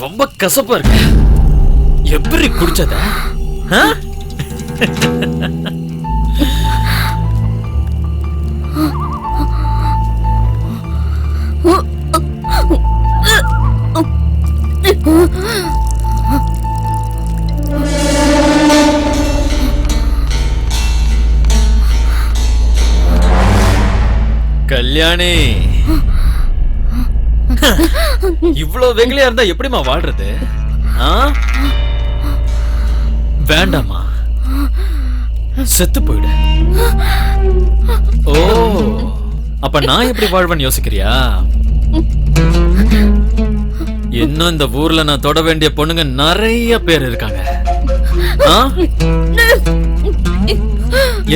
ரொம்ப கசப்பா இருக்கு. எப்படி குடிச்சத? கல்யாணி, இவ்வளவு வெகுளியா இருந்தா எப்படிமா வாழ்றது? வேண்டாமா, செத்து போயிடு. ஓ, அப்ப நான் எப்படி வாழ்வேன்னு யோசிக்கிறியா? இன்னும் இந்த ஊர்ல நான் தொட வேண்டிய பொண்ணுங்க நிறைய பேர் இருக்காங்க.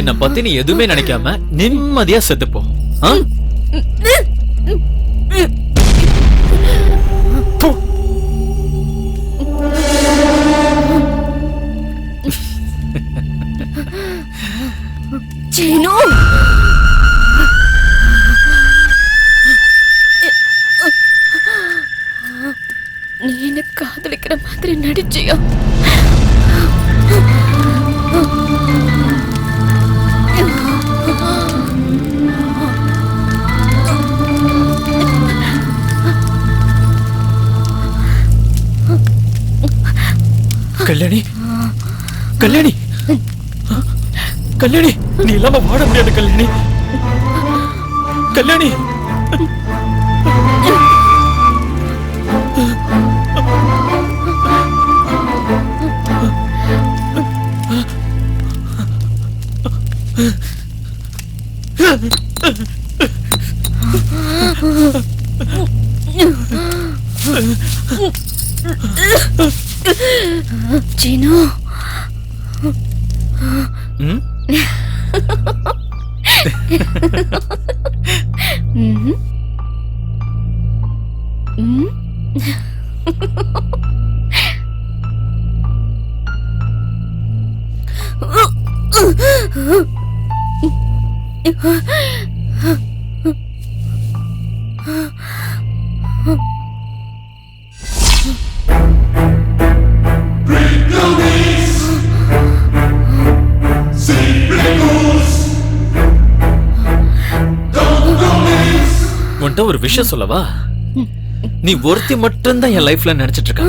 என்ன பத்தி நீ எதுவுமே நினைக்காம நிம்மதியா செத்துப்போ. சீனு, நீ என்ன காதலிக்கிற மாதிரி நடிச்சியா? கல்யாணி, கல்யாணி, கல்யாணி, நீ இல்லாம வாழ முடியாது கல்யாணி. கல்யாணி, சீனு ம்? ம்ஹும். ம். உன்கிட்ட ஒரு விஷயம் சொல்லவா? நீ ஒருத்தி மட்டும்தான் என் லைஃப்ல நினைச்சிட்டு இருக்க.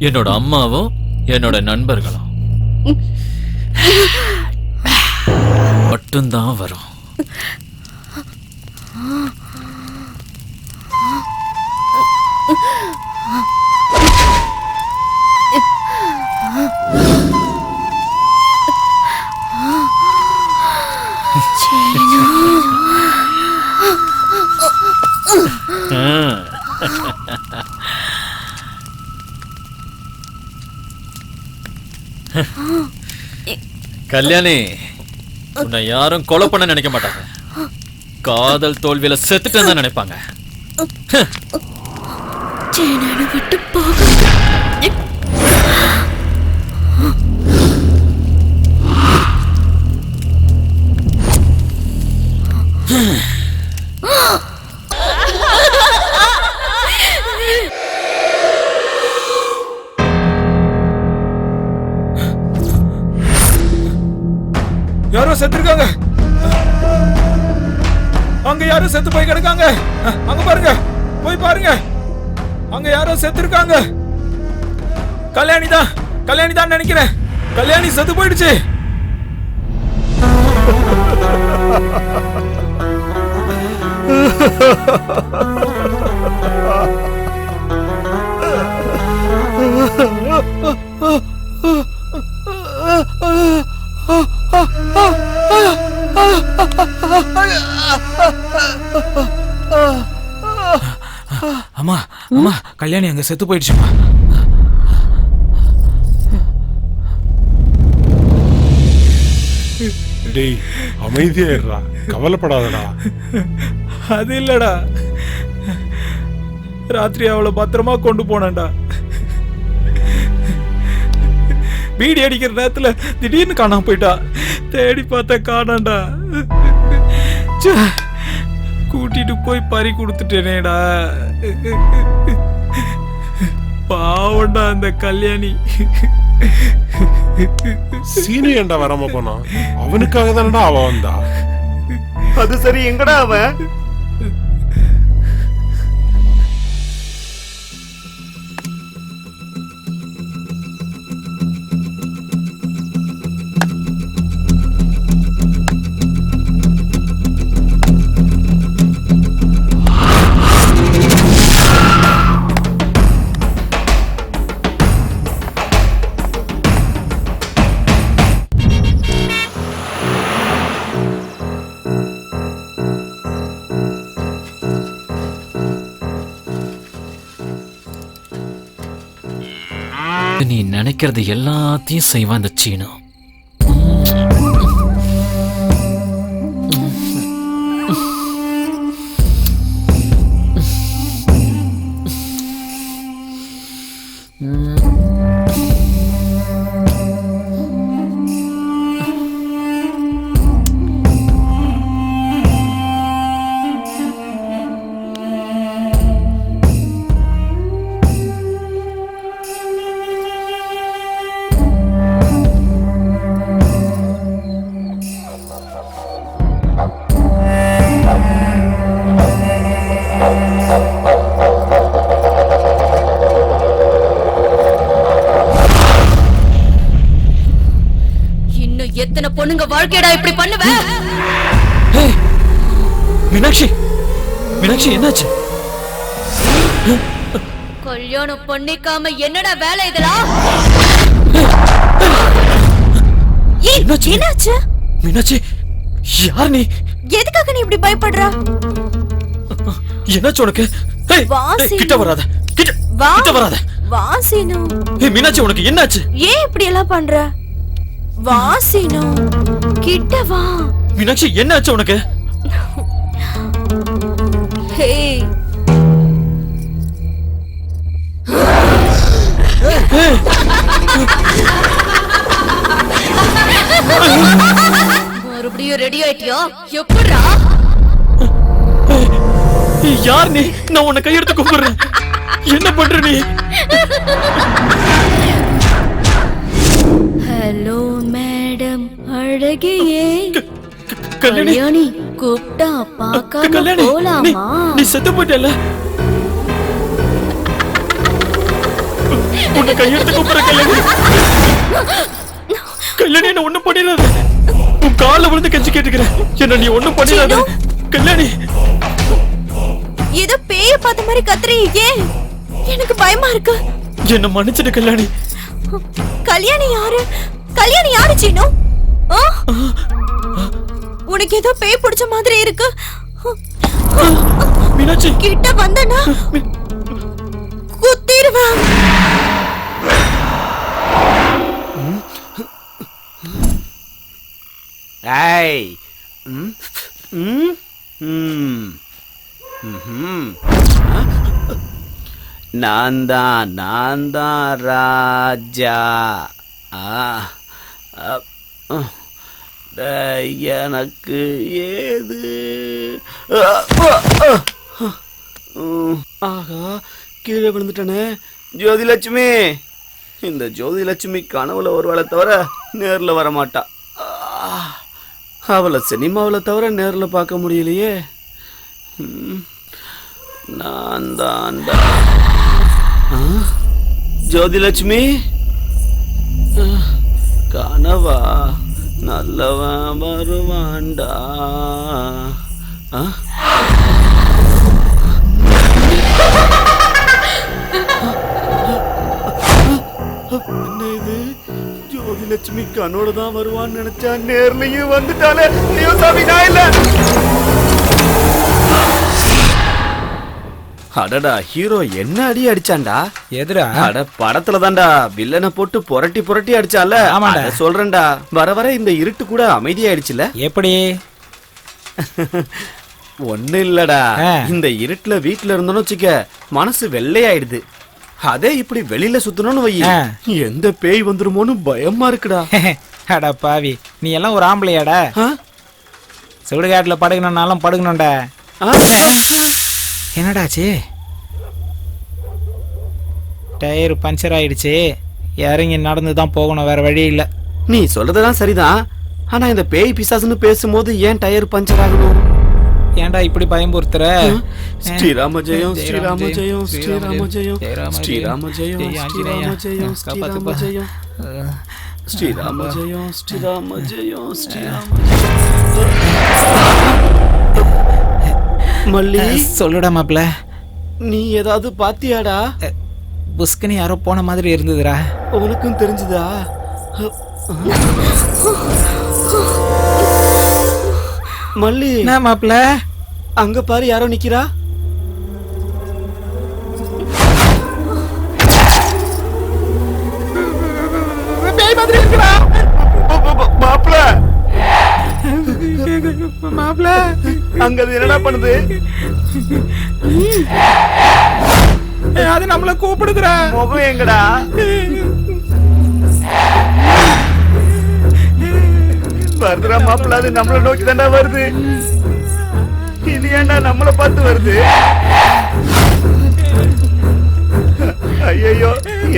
என்னோட அம்மாவும் என்னோட நண்பர்களும் மட்டும்தான் வரும். கல்யாணி, உன்னை யாரும் கொலை பண்ண நினைக்க மாட்டாங்க. காதல் தோல்வியில செத்துட்டேன்னு தான் நினைப்பாங்க. சீனனை விட்டு போக யாரோ செத்துருக்காங்க. அங்க யாரோ செத்து போய் கிடக்காங்க. அங்க பாருங்க, போய் பாருங்க. அங்க யாரோ செத்துருக்காங்க. கல்யாணி தான் நினைக்கிறேன். கல்யாணி செத்து போயிடுச்சு. அம்மா அம்மா, கல்யாணி அங்க செத்து போயிடுச்சுமா. டேய் அமைதியா இருடா, கவலைப்படாதடா. அது இல்லடா, ராத்திரி அவளை பத்திரமா கொண்டு போனேன்டா. பீடி அடிக்கிற நேரத்துல திடீர்னு காணாம போயிட்டா. தேடி பார்த்த காணாண்டா. கூட்டிட்டு போய் பறி கொடுத்துட்டேனேடா. பாவண்டா அந்த கல்யாணி. சீனு ஏன்டா வராம போனா? அவனுக்காக தானடா அவ வந்தா. அது சரி, எங்கடா அவன்? நீ நினைக்கிறது எல்லாத்தையும் செய்வான் இந்த சீனு. எத்தனை பொண்ணுங்க வாழ்க்கையடா இப்படி பண்ணுவ? மீனாட்சி, மீனாட்சி என்னாச்சு? கல்யாணம் பண்ணிக்காம என்னடா வேலை இதெல்லாம்? என்னாச்சு? மீனாட்சி, யார் நீ? எதுக்காக நீ இப்படி பயப்படுற? என்னாச்சு உனக்கு? வா, கிட்ட வராத, கிட்ட வராத. வா சீனு. ஏய் மீனாட்சி உனக்கு என்னாச்சு? ஏன் இப்படி எல்லாம் பண்ற? வா சீனு, கிட்ட வா. மீனாட்சி என்னாச்சு உனக்கு? ஹே மறுபடியும் ரெடி ஆயிட்டியா? எப்படா? யார் நீ? நான் உன்னை கையெடுத்து கூப்பிடுறேன். என்ன பண்ற நீ? ஹலோ மேடம் அழகியே. கல்யாணி கல்யாணி கூப்பிட்டா பார்க்காம கல்யாணி போலாமா? நீ செத்து போயிட்டல. உன்னை கையெடுத்து கூப்பிடுற கல்யாணி. கல்யாணி என்ன ஒண்ணும் பண்ணிடாத. உன் கால விழுந்து கெஞ்சி கேட்டுக்கிறேன். என்ன நீ ஒண்ணும் பண்ணிடாத கல்யாணி. ஏதோ பேய பார்த்த மாதிரி கத்துறீங்க. ஏன்? எனக்கு பயமா இருக்கு. என்ன மன்னிச்சிடு கல்யாணி. கல்யாணி யாரு? கல்யாணி யாரு சீனு? உனக்கு ஏதோ பேய் பிடிச்ச மாதிரி இருக்கு. மீனாட்சி கிட்ட வந்தனா குத்திடுவேன். ஏய் ம் ம் ம் ம்ஹும். நான் தான் ராஜா. எனக்கு ஏது? ஆஹா, கீழே விழுந்துட்டனே. ஜோதிலட்சுமி, இந்த ஜோதிலட்சுமி கனவுல ஒரு வேளை தவிர நேர்ல வரமாட்டா. அவளை சினிமாவில் தவிர நேர்ல பார்க்க முடியலையே. நான் தான் ஜோதிலட்சுமி. கனவா? நல்லவன் வருவான்டா. என்ன இது? ஜோதிலட்சுமி கனோட தான் வருவான்னு நினைச்சா நேர்லயும் வந்துட்டாலே. ஐயோ சாமி, நான் இல்ல. அடடா, ஹீரோ என்ன அடி அடிச்சான்டா? எதுடா? அட படத்துல தான்டா வில்லனை போட்டு புரட்டி புரட்டி அடிச்சான்ல. ஆமாடா. அத சொல்றேன்டா. வர வர இந்த இருட்டு கூட அமைதியாயிடுச்சுல. எப்படி? ஒண்ணு இல்லடா, இந்த இருட்டுல வீட்டுல இருந்தோன்னு வச்சுக்க மனசு வெள்ளையாயிடுது. அதே இப்படி வெளியில சுத்தணும்னு வை, எந்த பேய் வந்துருமோன்னு பயமா இருக்குடா. அடா பாவி, நீ எல்லாம் ஒரு ஆம்பளையாடா? சுடுகாட்டுல படுக்கணும்னாலும் படுக்கணும்டா. என்னடாச்சு? டயர் பஞ்சர் ஆயிடுச்சு. இறங்கி நடந்து தான் போகணும், வேற வழி இல்ல. நீ சொல்றதுதான் சரிதான். ஆனா இந்த பேய் பிசாசுன்னு பேசும்போது ஏன் டயர் பஞ்சர் ஆகணும்? ஏன்டா இப்படி பயம்புறுத்துற? ஸ்ரீராம ஜெயம், ஸ்ரீராம ஜெயம், ஸ்ரீராம ஜெயம், ஸ்ரீராம ஜெயம், ஸ்ரீராம ஜெயம், ஸ்ரீராம ஜெயம், ஸ்ரீராம ஜெயம், ஸ்ரீராம ஜெயம், ஸ்ரீராம மல்லி. சொல்லுடா மாப்ள. நீ ஏதாவது பாத்தியாடா? புஸ்கனி யாரோ போன மாதிரி இருந்ததுடா. உனக்கும் தெரிஞ்சுதா? மல்லி, என்ன மாப்ள? அங்க பாரு, யாரோ நிக்கிறா. மாப்ள, மாப்ள அங்க அது என்னடா பண்ணுது? அது நம்மள கூப்பிடுதுடா. முகம் எங்கடா? வருதுடா மாப்பிள்ள, அது நம்மள நோக்கி தாண்டா வருது. இது ஏன்டா நம்மள பார்த்து வருது? ஐயோ,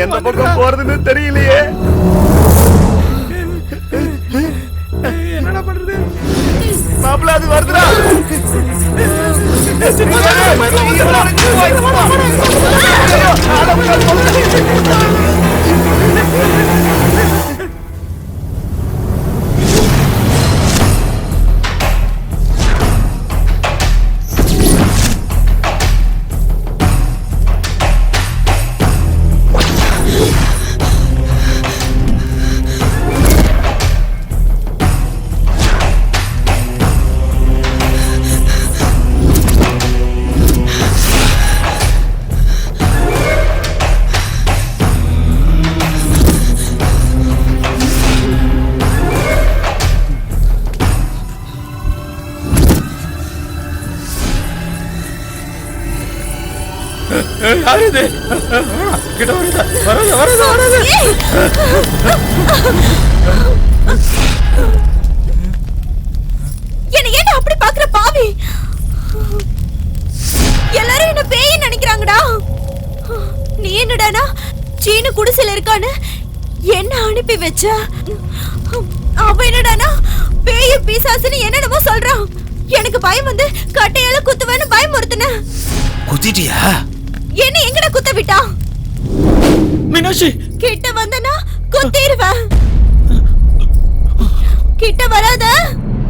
எந்த பக்கம் போறதுன்னு தெரியலையே. என்னடா பண்றது? மாப்பிள்ள, அது வருதுடா. யாரு இது? கிட்ட வருதா? வராத. என்ன ஏன்டா அப்படி பாக்குற பாவி? எல்லாரும் என்ன பேய் நினைக்கிறாங்கடா. நீ என்னடானா சீனு குடிசையில இருக்கான்னு என்ன அனுப்பி வச்ச? அவ என்னடானா பேய் பிசாசுன்னு என்னென்னமோ சொல்றான். எனக்கு பயம் வந்து கட்டையால குத்துவேன்னு பயமுறுத்துன. குத்திட்டியா? என்ன எங்கடா குத்த விட்டா? மீனாட்சி கிட்ட வந்தனா குத்திடுவேன். கிட்ட வராத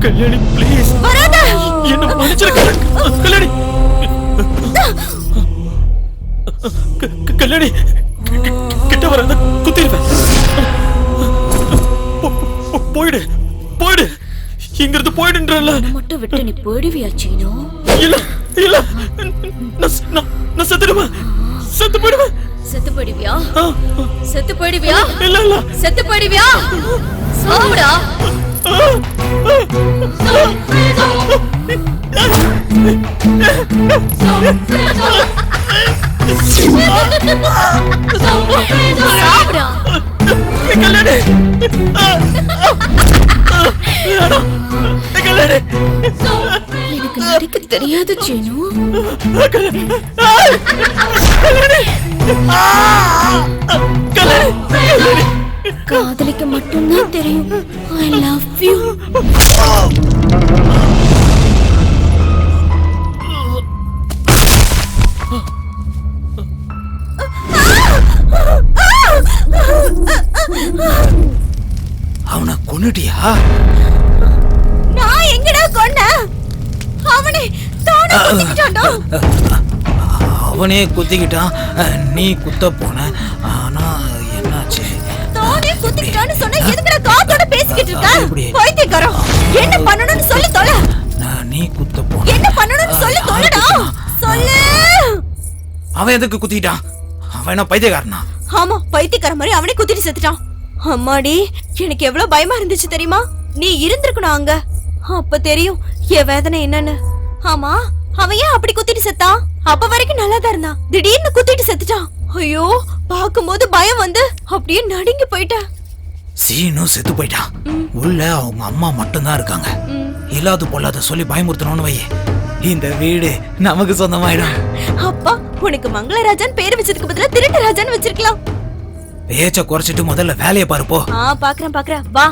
கல்யாணி, ப்ளீஸ் வராத. என்ன மன்னிச்சிரு கல்யாணி. கல்யாணி கிட்ட வராத, குத்திடுவேன். போயிடு இங்கிருந்து போயிடுன்றல. மட்டும் விட்டு நீ போயிடுவியா சீனு? இல்ல நான் செத்துடுவேன். செத்து போயிடுவேன். செத்து போயிடுவியா? செத்து போயிடுவியா? இல்ல செத்து போயிடுவியா? சாவுடா. சாவுடா. கல்யாணி எனக்கு நடிக்க தெரியாது சீனு. காதலிக்க மட்டும்தான் தெரியும். I love you. அவனை கொன்னுட்டியா? நான் எங்கடா கொன்னேன்? அவனே தானே குத்திக்கிட்டான்டா. அவனே குத்திக்கிட்டான், நீ குத்த போன. ஆனா என்னாச்சு? தானே குத்திக்கிட்டான்னு சொன்னா எதுக்குடா காத்தோட பேசிக்கிட்டு இருக்க? பைத்தியக்காரன். என்ன பண்ணணும்னு சொல்லி தொலை. நீ குத்த போன. என்ன பண்ணணும்னு சொல்லி தொலைடா. சொல்லு. அவன் எதுக்கு குத்திட்டான்? அவன் என்ன பைத்தியக்காரனா? ஆமா, பைத்தியக்கார மாதிரி அவனே குத்திட்டு செத்துட்டான். அம்மாடி, எனக்கு எவ்வளவு பயமா இருந்துச்சு தெரியுமா? நீ இருந்திருக்கணும் அங்க. அப்ப தெரியும் என் வேதனை என்னன்னு. ஆமா, அவன் ஏன் அப்படி குத்திட்டு செத்தான்? அப்ப வரைக்கும் நல்லா தான் இருந்தான். திடீர்னு குத்திட்டு செத்துட்டான். ஐயோ, பாக்கும்போது பயம் வந்து அப்படியே நடுங்கி போயிட்டேன். சீனு செத்து போயிட்டான். உள்ள அவங்க அம்மா மட்டும்தான் இருக்காங்க. இல்லாத பொல்லாத சொல்லி பயமுறுத்தணும்னு வை, இந்த வீடு நமக்கு சொந்தமாயிடும். அப்பா, உனக்கு மங்களராஜன் பேர் வச்சதுக்கு பதிலா திருட்டு ராஜான்னு வச்சிருக்கலாம். பேச்ச குறைச்சிட்டு முதல்ல வேலையை பாருப்போ. பாக்குறேன் வா.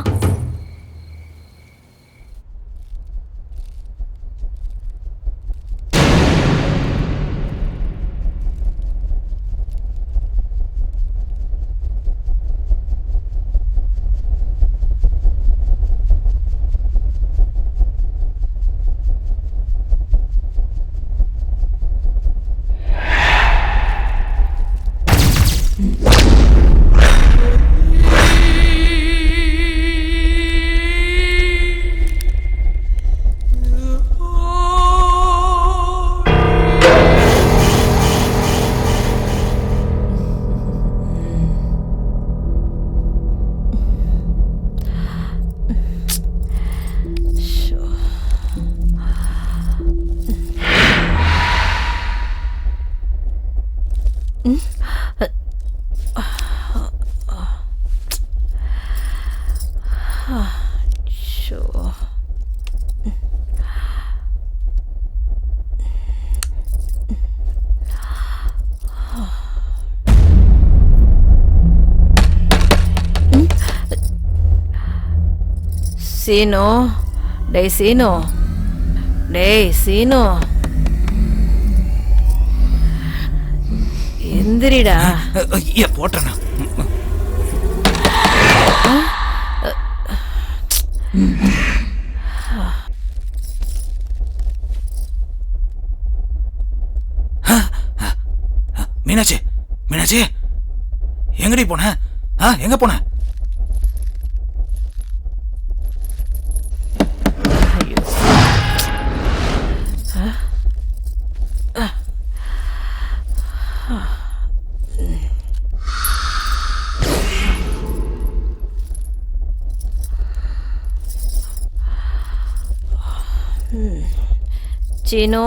சீனு, டேய் சீனு, எந்திரிடா. போட்டேனா? மீனாட்சி எங்கடி போன? எங்க போன? சீனு,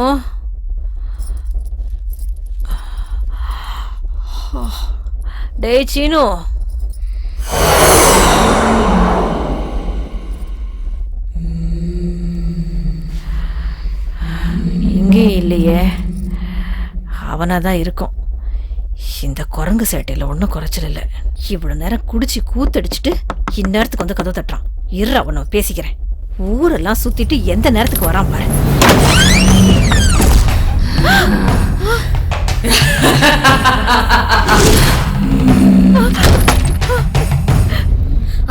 டேய் சீனு, இங்கே இல்லையே. அவனாதான் இருக்கும். இந்த குரங்கு சேட்டையில ஒன்றும் குறைச்சல் இல்லை. இவ்வளவு நேரம் குடிச்சு கூத்தடிச்சிட்டு இந்நேரத்துக்கு வந்து கதவு தட்டுறான். இரு, அவனை பேசிக்கிறேன். ஊரெல்லாம் சுத்திட்டு எந்த நேரத்துக்கு வரான் பாரு.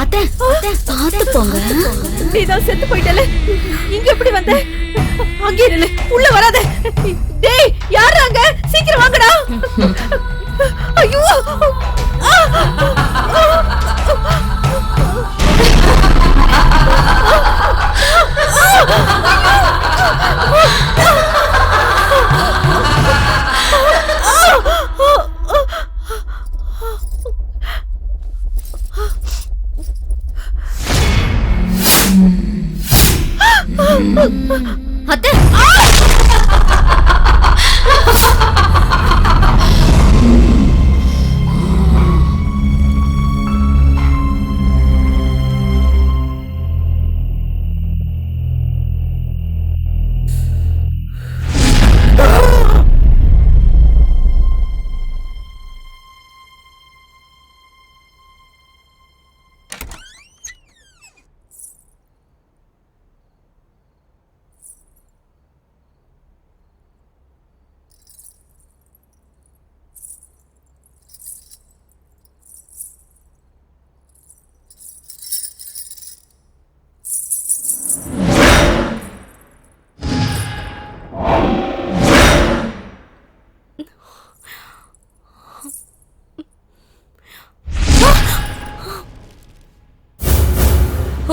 அத்தை பார்த்து போங்க. நீதான் செத்து போயிட்டல, இங்க எப்படி வந்த? அங்கே நில்லு, உள்ள வராத. டேய் யாரு அங்க? சீக்கிரம் வாங்கடா. ஐயோ அத்தை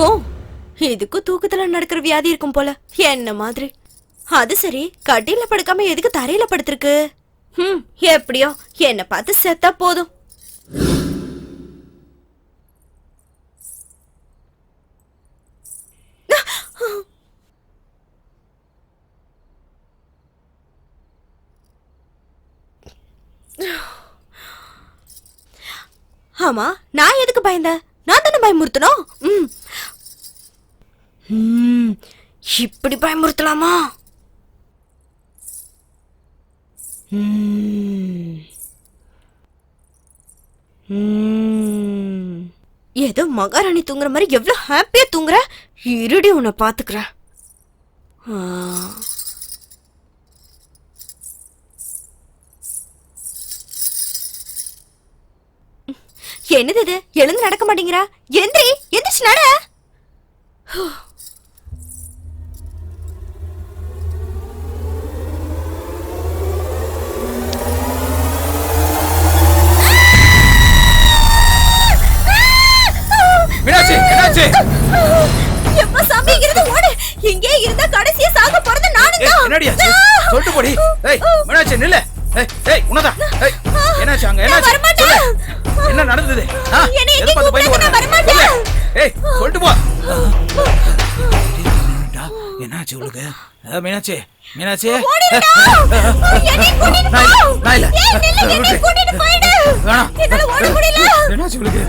ஓ, இதுக்கும் தூக்கத்துல நடக்கிற வியாதி இருக்கும் போல என்ன மாதிரி. அது சரி, கட்டில படுக்காம எதுக்கு தரையில படுத்திருக்கு? எப்படியோ என்ன பார்த்து செத்தா போதும். ஆமா, நான் எதுக்கு பயந்தேன்? நான் தானே பயமுறுத்தணும். இப்படி பயமுறுத்தலாமா? ஏதோ மகாராணி தூங்குற மாதிரி எவ்வளவு ஹாப்பியா தூங்குற. இருடி, உன்னை பாத்துக்கிறேன். என்னது இது? எழுந்து நடக்க மாட்டேங்கிறா. எந்திரி, எந்திரிச்சு நட. மீனாட்சி, என்னாச்சு? எப்ப சாமி இருந்து ஓடு. இங்கே இருந்தா கடைசியா சாக போறது நானும் தான். என்னடியா சொல்லிட்டு போடி. ஏய் மீனாட்சி நில்லு. ஏய் உனதா. ஏய் என்னாச்சு அங்க? என்னாச்சு? என்ன நடந்தது? என்ன எங்க கூப்பிடுங்க? நான் வர மாட்டேன். ஏய் சொல்லிட்டு போ. என்னாச்சு உங்களுக்கு? மீனாட்சி, மீனாட்சி ஓடிடா. என்னை கூட்டிட்டு போ. நாயில என்னை கூட்டிட்டு போயிடு. என்னால ஓட முடியல. என்னாச்சு உங்களுக்கு?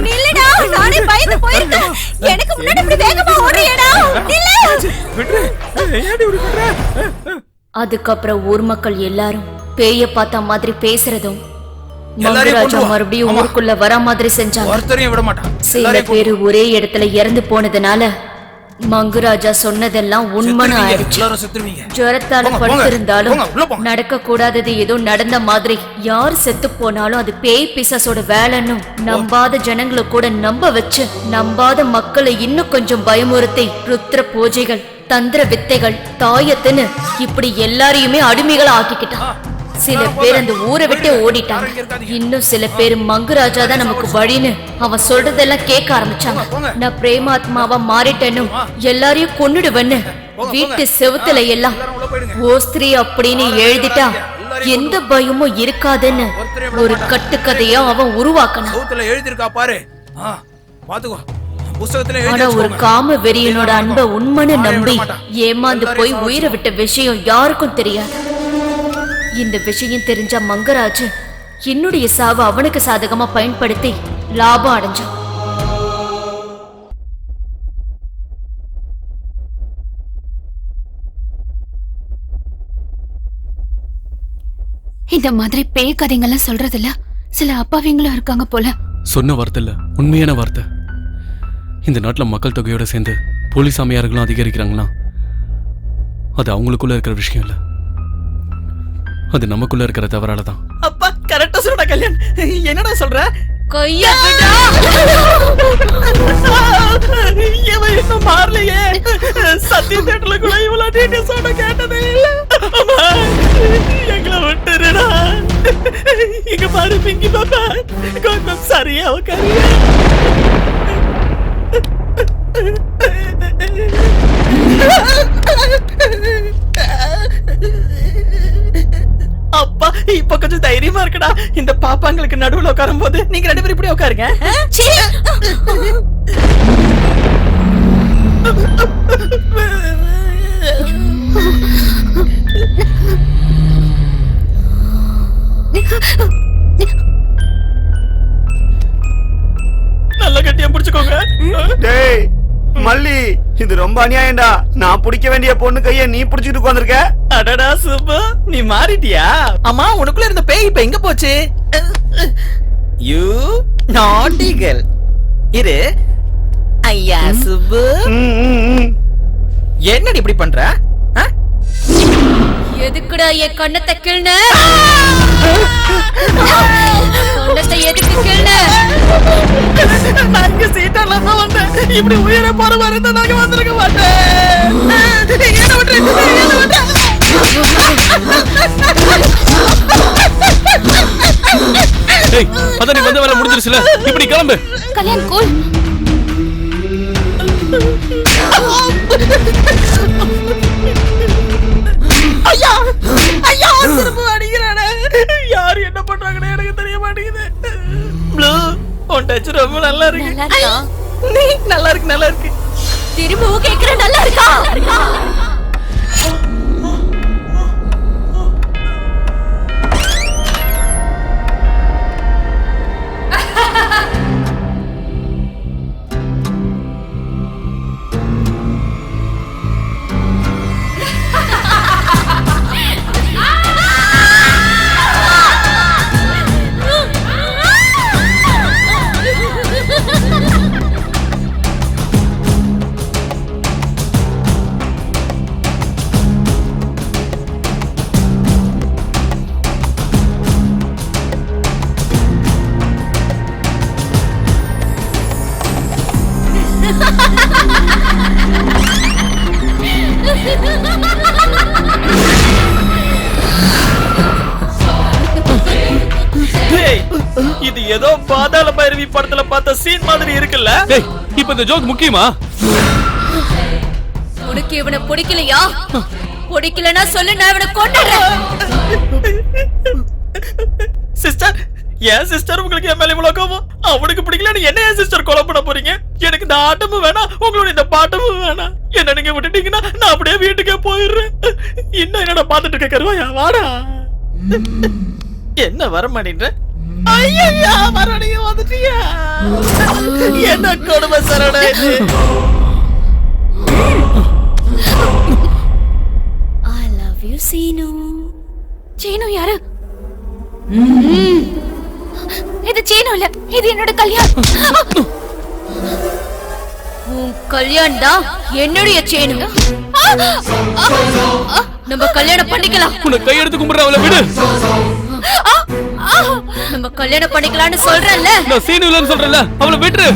நில்லுடா, நானே பயந்து போயிருக்கேன். எனக்கு முன்னாடி இப்படி வேகமா ஓடுறியடா. நில்லு. விட்டு. ஏன்டி இப்படி பண்ற? அதுக்கப்புறம் ஊர் மக்கள் எல்லாரும் பேய பார்த்த மாதிரி பேசுறதும் மங்கராஜா மறுபடியும் ஊருக்குள்ள வர மாதிரி செஞ்சாங்க. ஒருத்தரையும் விட மாட்டான். சில பேரு ஒரே இடத்துல இறந்து போனதுனால மங்குராஜா சொன்னதெல்லாம் உண்மைன்னு ஆயிடுச்சு. ஜுரத்தால படுத்திருந்தாலும் நடக்க கூடாதது ஏதோ நடந்த மாதிரி. யார் செத்து போனாலும் அது பேய் பிசாசோட வேலைன்னு நம்பாத ஜனங்களை கூட நம்ப வச்சு, நம்பாத மக்களை இன்னும் கொஞ்சம் பயமுறுத்தி ருத்ர பூஜைகள், தந்திர வித்தைகள், தாயத்துன்னு இப்படி எல்லாரையுமே அடிமைகளா ஆக்கிக்கிட்டான். சில பேர் அந்த ஊரை விட்டு ஓடிட்டாங்க. இன்னும் சில பேர் மங்குராஜா தான் நமக்கு வழின்னு அவன் சொல்றதெல்லாம் கேட்க ஆரம்பிச்சாங்க. நான் பிரேமாத்மாவா மாறிட்டேன்னு எல்லாரையும் கொன்னுடுவேன்னு வீட்டு செவுத்துல எல்லாம் ஓஸ்திரி அப்படின்னு எழுதிட்டா எந்த பயமும் இருக்காதுன்னு ஒரு கட்டுக்கதையா அவன் உருவாக்கணும். ஆனா ஒரு காம வெறியனோட அன்பை உண்மைன்னு நம்பி ஏமாந்து போய் உயிரை விட்ட விஷயம் யாருக்கும் தெரியாது. இந்த விஷயம் தெரிஞ்ச மங்கராஜ் என்னுடைய சாவை அவனுக்கு சாதகமா பயன்படுத்தி லாபம் அடைஞ்சான். இந்த மாதிரி பேய் கதைங்கெல்லாம் சொல்றதுல சில அப்பாவிங்களும் இருக்காங்க போல. சொன்ன வார்த்தை இல்ல, உண்மையான வார்த்தை. இந்த நாட்டுல மக்கள் தொகையோட சேர்ந்து போலீஸ் அம்மையார்களும் அதிகரிக்கிறாங்களா, அது அவங்களுக்குள்ள இருக்கிற விஷயம் இல்ல, அது நமக்குள்ள இருக்கிற தவறாலதான். அப்பா கரெக்டா சொல்றா கல்யாண். என்னடா சொல்ற? கையா இவன் இன்னும் மாறலையே. சத்திய தேட்டர்ல கூட இவ்வளவு டீட்டெயில் சொன்ன கேட்டதே இல்ல. அம்மா, எங்களை விட்டுருடா. இங்க பாரு பிங்கி பாப்பா, கொஞ்சம் சரியா உட்காரு. அப்பா இப்ப கொஞ்சம் தைரியமா இருக்குடா. இந்த பாப்பாங்களுக்கு நடுவுல உட்காரும் போது நீங்க 2 பேரும் இப்படி உட்காருங்க. நல்ல கட்டியா பிடிச்சுக்கோங்க. டேய் மல்லி, இது ரொம்ப அநியாயம்டா. நான் பிடிக்க வேண்டிய பொண்ணு கைய நீ பிடிச்சிட்டு உட்கார்ந்திருக்க. அடடா சுப்பு, நீ மாறிட்டியா? அம்மா உனக்குள்ள இருந்த பேய் இப்ப எங்க போச்சு? யூ நாட்டி கேர்ள். இரு ஐயா சுப்பு, என்னடி இப்படி பண்ற? எதுக்குடா என் கண்ணத்தை கிள்ன? கண்ணத்தை எதுக்கு கிள்ன? நாங்க சீட்டால தான் வந்தேன். இப்படி உயிரை போற மாதிரி இருந்தா நாங்க வந்திருக்க மாட்டேன். என்ன விட்டு என்ன விட்டு. ஏய், அதான் நீ வந்த வேலை முடிஞ்சிருச்சுல, இப்படி கிளம்பு. கல்யாண் கூல். ஐயா ஐயா திரும்ப அடிக்கிறானே. யாரு என்ன பண்றாங்கன்னு எனக்கு தெரிய மாட்டேங்குது. ப்ளூ, உன் டச் ரொம்ப நல்லா இருக்கு. நீ நல்லா இருக்கு நல்லா இருக்கு. திரும்பவும் கேக்குற நல்லா இருக்கா? இது ஏதோ பாதாள பைரவி படத்துல பார்த்த சீன் மாதிரி இருக்குல்ல. டேய், இப்ப இந்த ஜோக் முக்கியமா? உனக்கு இவனை பிடிக்கலையா? பிடிக்கலன்னா சொல்லு, நான் இவனை கொன்னுடுறேன். சிஸ்டர், ஏன் சிஸ்டர் உங்களுக்கு என் மேல இவ்வளவு கோபம்? அவனுக்கு பிடிக்கலன்னு என்ன ஏன் சிஸ்டர் கொலை பண்ண போறீங்க? எனக்கு இந்த ஆட்டமும் வேணாம், உங்களுடைய இந்த பாட்டமும் வேணாம். என்ன நீங்க விட்டுட்டீங்கன்னா நான் அப்படியே வீட்டுக்கே போயிடுறேன். இன்னும் என்னடா பாத்துட்டு இருக்க கருவாயா? வாடா. என்ன வர மாட்டேன்ற? ஐயா மறுபடிய வந்துட்டியா? என்ன கொடுமை சரடா இது? I love you Seenu. Seenu யாரு? இது சீனு இல்ல, இது என்னோட கல்யாணம். உன் கல்யாணம் தான் என்னுடைய சீனு. நம்ம கல்யாணம் பண்ணிக்கலாம். உன்னை கையெடுத்து கும்பிடுற, அவளை விடு. நம்ம கல்யாணம் பண்ணிக்கலாம்னு சொல்றேன்ல. நான் சீனு இல்லன்னு சொல்றேன்ல, அவளை விட்டுரு.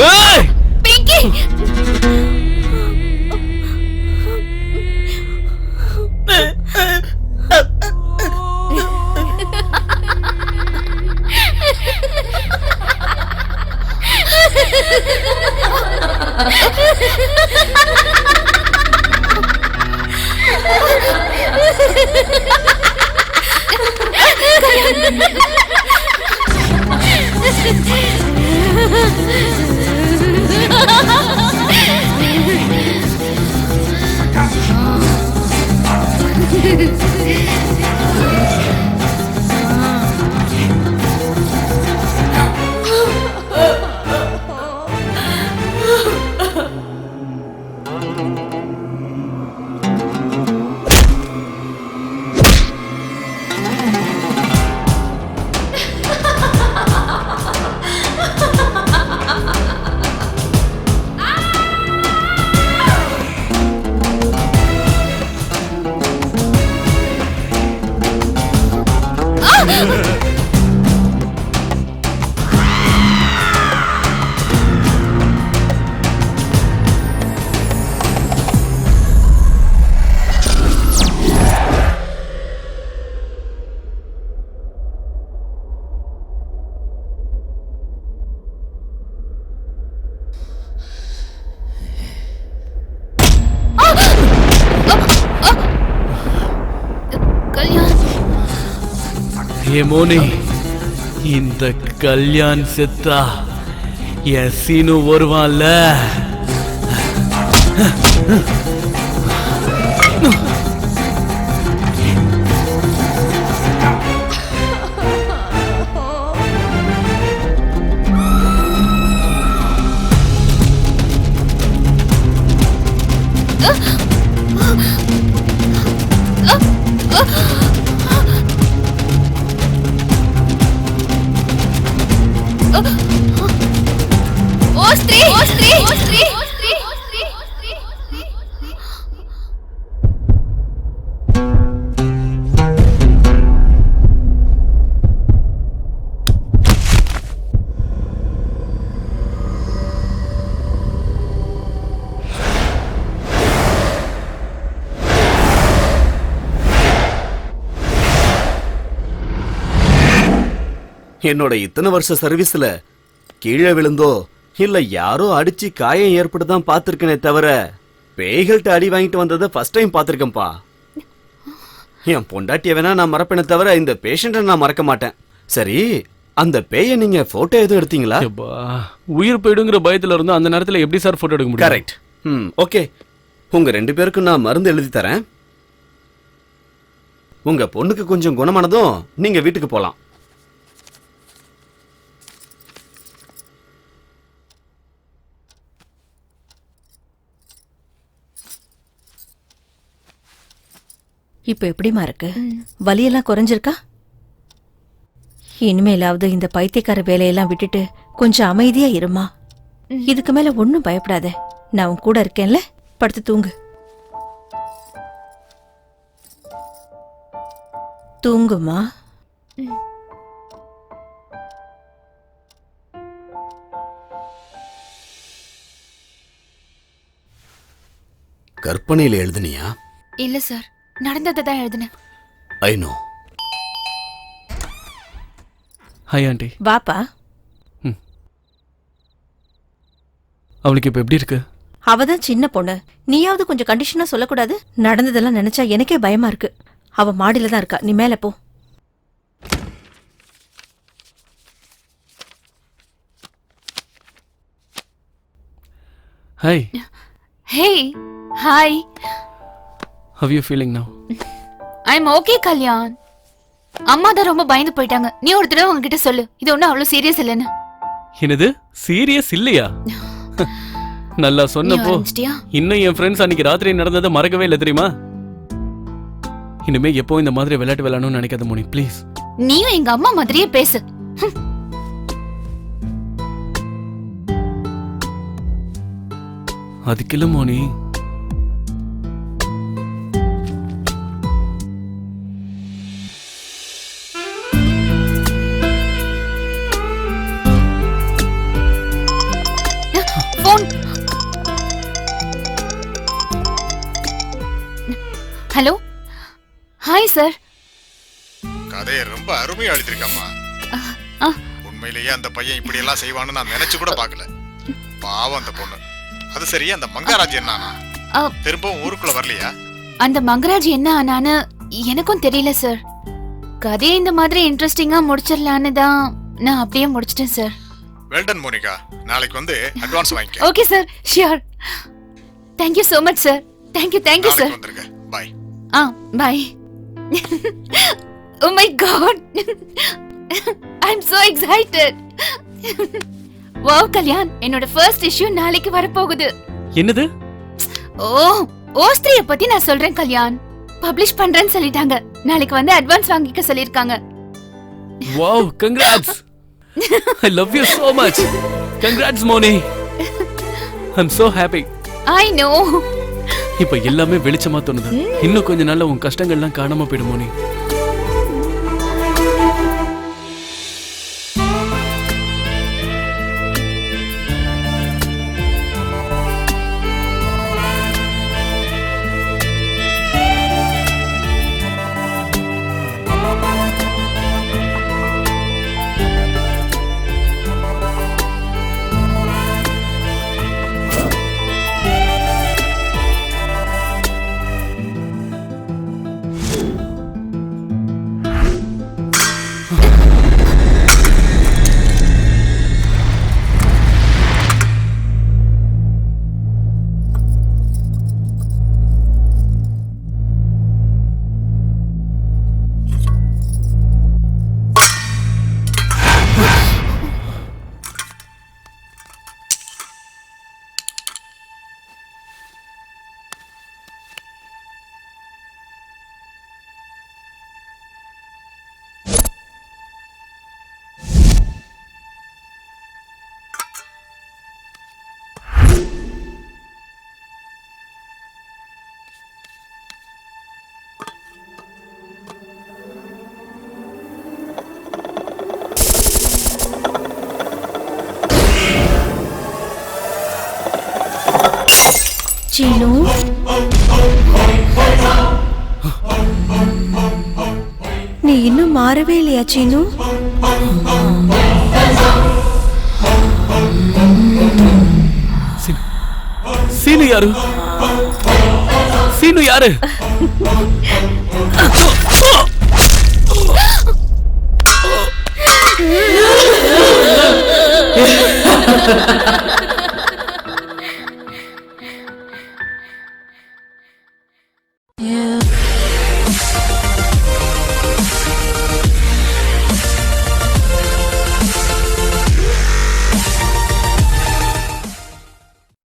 ஏய் பிங்கி, ஏ மோனி, இந்த கல்யாண் செத்தா என் சீனு வருவான்ல. ஓஸ்திரி ஓஸ்திரி ஓஸ்திரி என்னோட இத்தனை வருஷ சர்வீஸ்ல கீழே விழுந்தோ இல்ல யாரோ அடிச்சு காயம் ஏற்பட்டுதான் பாத்திருக்கனே தவிர பேய்கள்ட்ட அடி வாங்கிட்டு வந்ததை ஃபர்ஸ்ட் டைம் பாத்திருக்கேன்பா. என் பொண்டாட்டிய வேணா நான் மறப்பேனே தவிர இந்த பேஷண்ட நான் மறக்க மாட்டேன். சரி, அந்த பேய நீங்க போட்டோ எதுவும் எடுத்தீங்களா? உயிர் போயிடுங்கிற பயத்துல இருந்து அந்த நேரத்துல எப்படி சார் போட்டோ எடுக்க முடியும்? கரெக்ட். ஓகே, உங்க 2 பேருக்கும் நான் மருந்து எழுதி தரேன். உங்க பொண்ணுக்கு கொஞ்சம் குணமானதும் நீங்க வீட்டுக்கு போலாம். இப்ப எப்படிமா இருக்கு? வலியெல்லாம் குறைஞ்சிருக்கா? இனிமேலாவது இந்த பைத்தியக்கார வேலையெல்லாம் விட்டுட்டு கொஞ்சம் அமைதியா இருமா. இதுக்கு மேல ஒண்ணும் பயப்படாத, நான் உன் கூட இருக்கேன்ல. படுத்து தூங்கு. தூங்குமா. கற்பனையில எழுதுனியா? இல்ல சார், நடந்ததை தான் எழுதினேன். I know. Hi aunty. வாப்பா. அவளுக்கு இப்ப எப்படி இருக்கு? அவதான் சின்ன பொண்ணு, நீயாவது கொஞ்சம் கண்டிஷனா சொல்லக்கூடாது? நடந்ததெல்லாம் நினைச்சா எனக்கே பயமா இருக்கு. அவ மாடியில தான் இருக்கா, நீ மேல போ. Hi. Hey hi. How are you feeling now? I'm okay Kalyan. அம்மா தான் ரொம்ப பயந்து போயிட்டாங்க. நீ ஒரு தடவை உங்ககிட்ட சொல்லு, இது ஒன்னும் அவ்வளவு சீரியஸ் இல்லைன்னு. என்னது சீரியஸ் இல்லையா? நல்லா சொன்னப்போ இன்னும் என் ஃப்ரெண்ட்ஸ் அன்னைக்கு ராத்திரி நடந்ததை மறக்கவே இல்லை தெரியுமா? இனிமே எப்போ இந்த மாதிரி விளையாட்டு விளையாடணும்னு நினைக்காத மோனி, ப்ளீஸ். நீயும் எங்க அம்மா மாதிரியே பேசு. அதுக்கில்ல மோனி. ஹலோ. Hi sir. கதையை ரொம்ப அருமையா எழுதிருக்கம்மா. உண்மையிலேயே அந்த பையன் இப்படி எல்லாம் செய்வான்னு நான் நினைச்சு கூட பார்க்கல. பாவம் அந்த பொண்ணு. அது சரி, அந்த மங்கராஜ் என்ன ஆனா? திரும்பவும் ஊருக்குள்ள வரலையா? அந்த மங்கராஜ் என்ன ஆனான்னு எனக்கும் தெரியல சார். கதையை இந்த மாதிரி இன்ட்ரெஸ்டிங்கா முடிச்சிடலான்னு தான் நான் அப்படியே முடிச்சிட்டேன் சார். வெல்டன் மோனிகா, நாளைக்கு வந்து அட்வான்ஸ் வாங்கிக்க. Okay sir, sure. Thank you so much sir. Thank you sir. வந்துருங்க. Bye. Bye. Oh my God. I'm so excited. Wow, Kalyan, என்னோட ஃபர்ஸ்ட் இஷ்யூ நாளைக்கு வர போகுது. என்னது? ஓஸ்திரிய பத்தி நான் சொல்றேன் கல்யாண். பப்ளிஷ் பண்றேன்னு சொல்லிட்டாங்க. நாளைக்கு வந்து அட்வான்ஸ் வாங்கிக்க சொல்லிருக்காங்க. Wow, congrats. I love you so much. Congrats Moni. I'm so happy. I know. இப்ப எல்லாமே வெளிச்சமா தோணுது. இன்னும் கொஞ்ச நாள்ல உன் கஷ்டங்கள்லாம் காணாம போயிடும் மோனி. சீனு நீ இன்னும் மாறவே இல்லையா சீனு? சீனு யாரு? சீனு யாரு?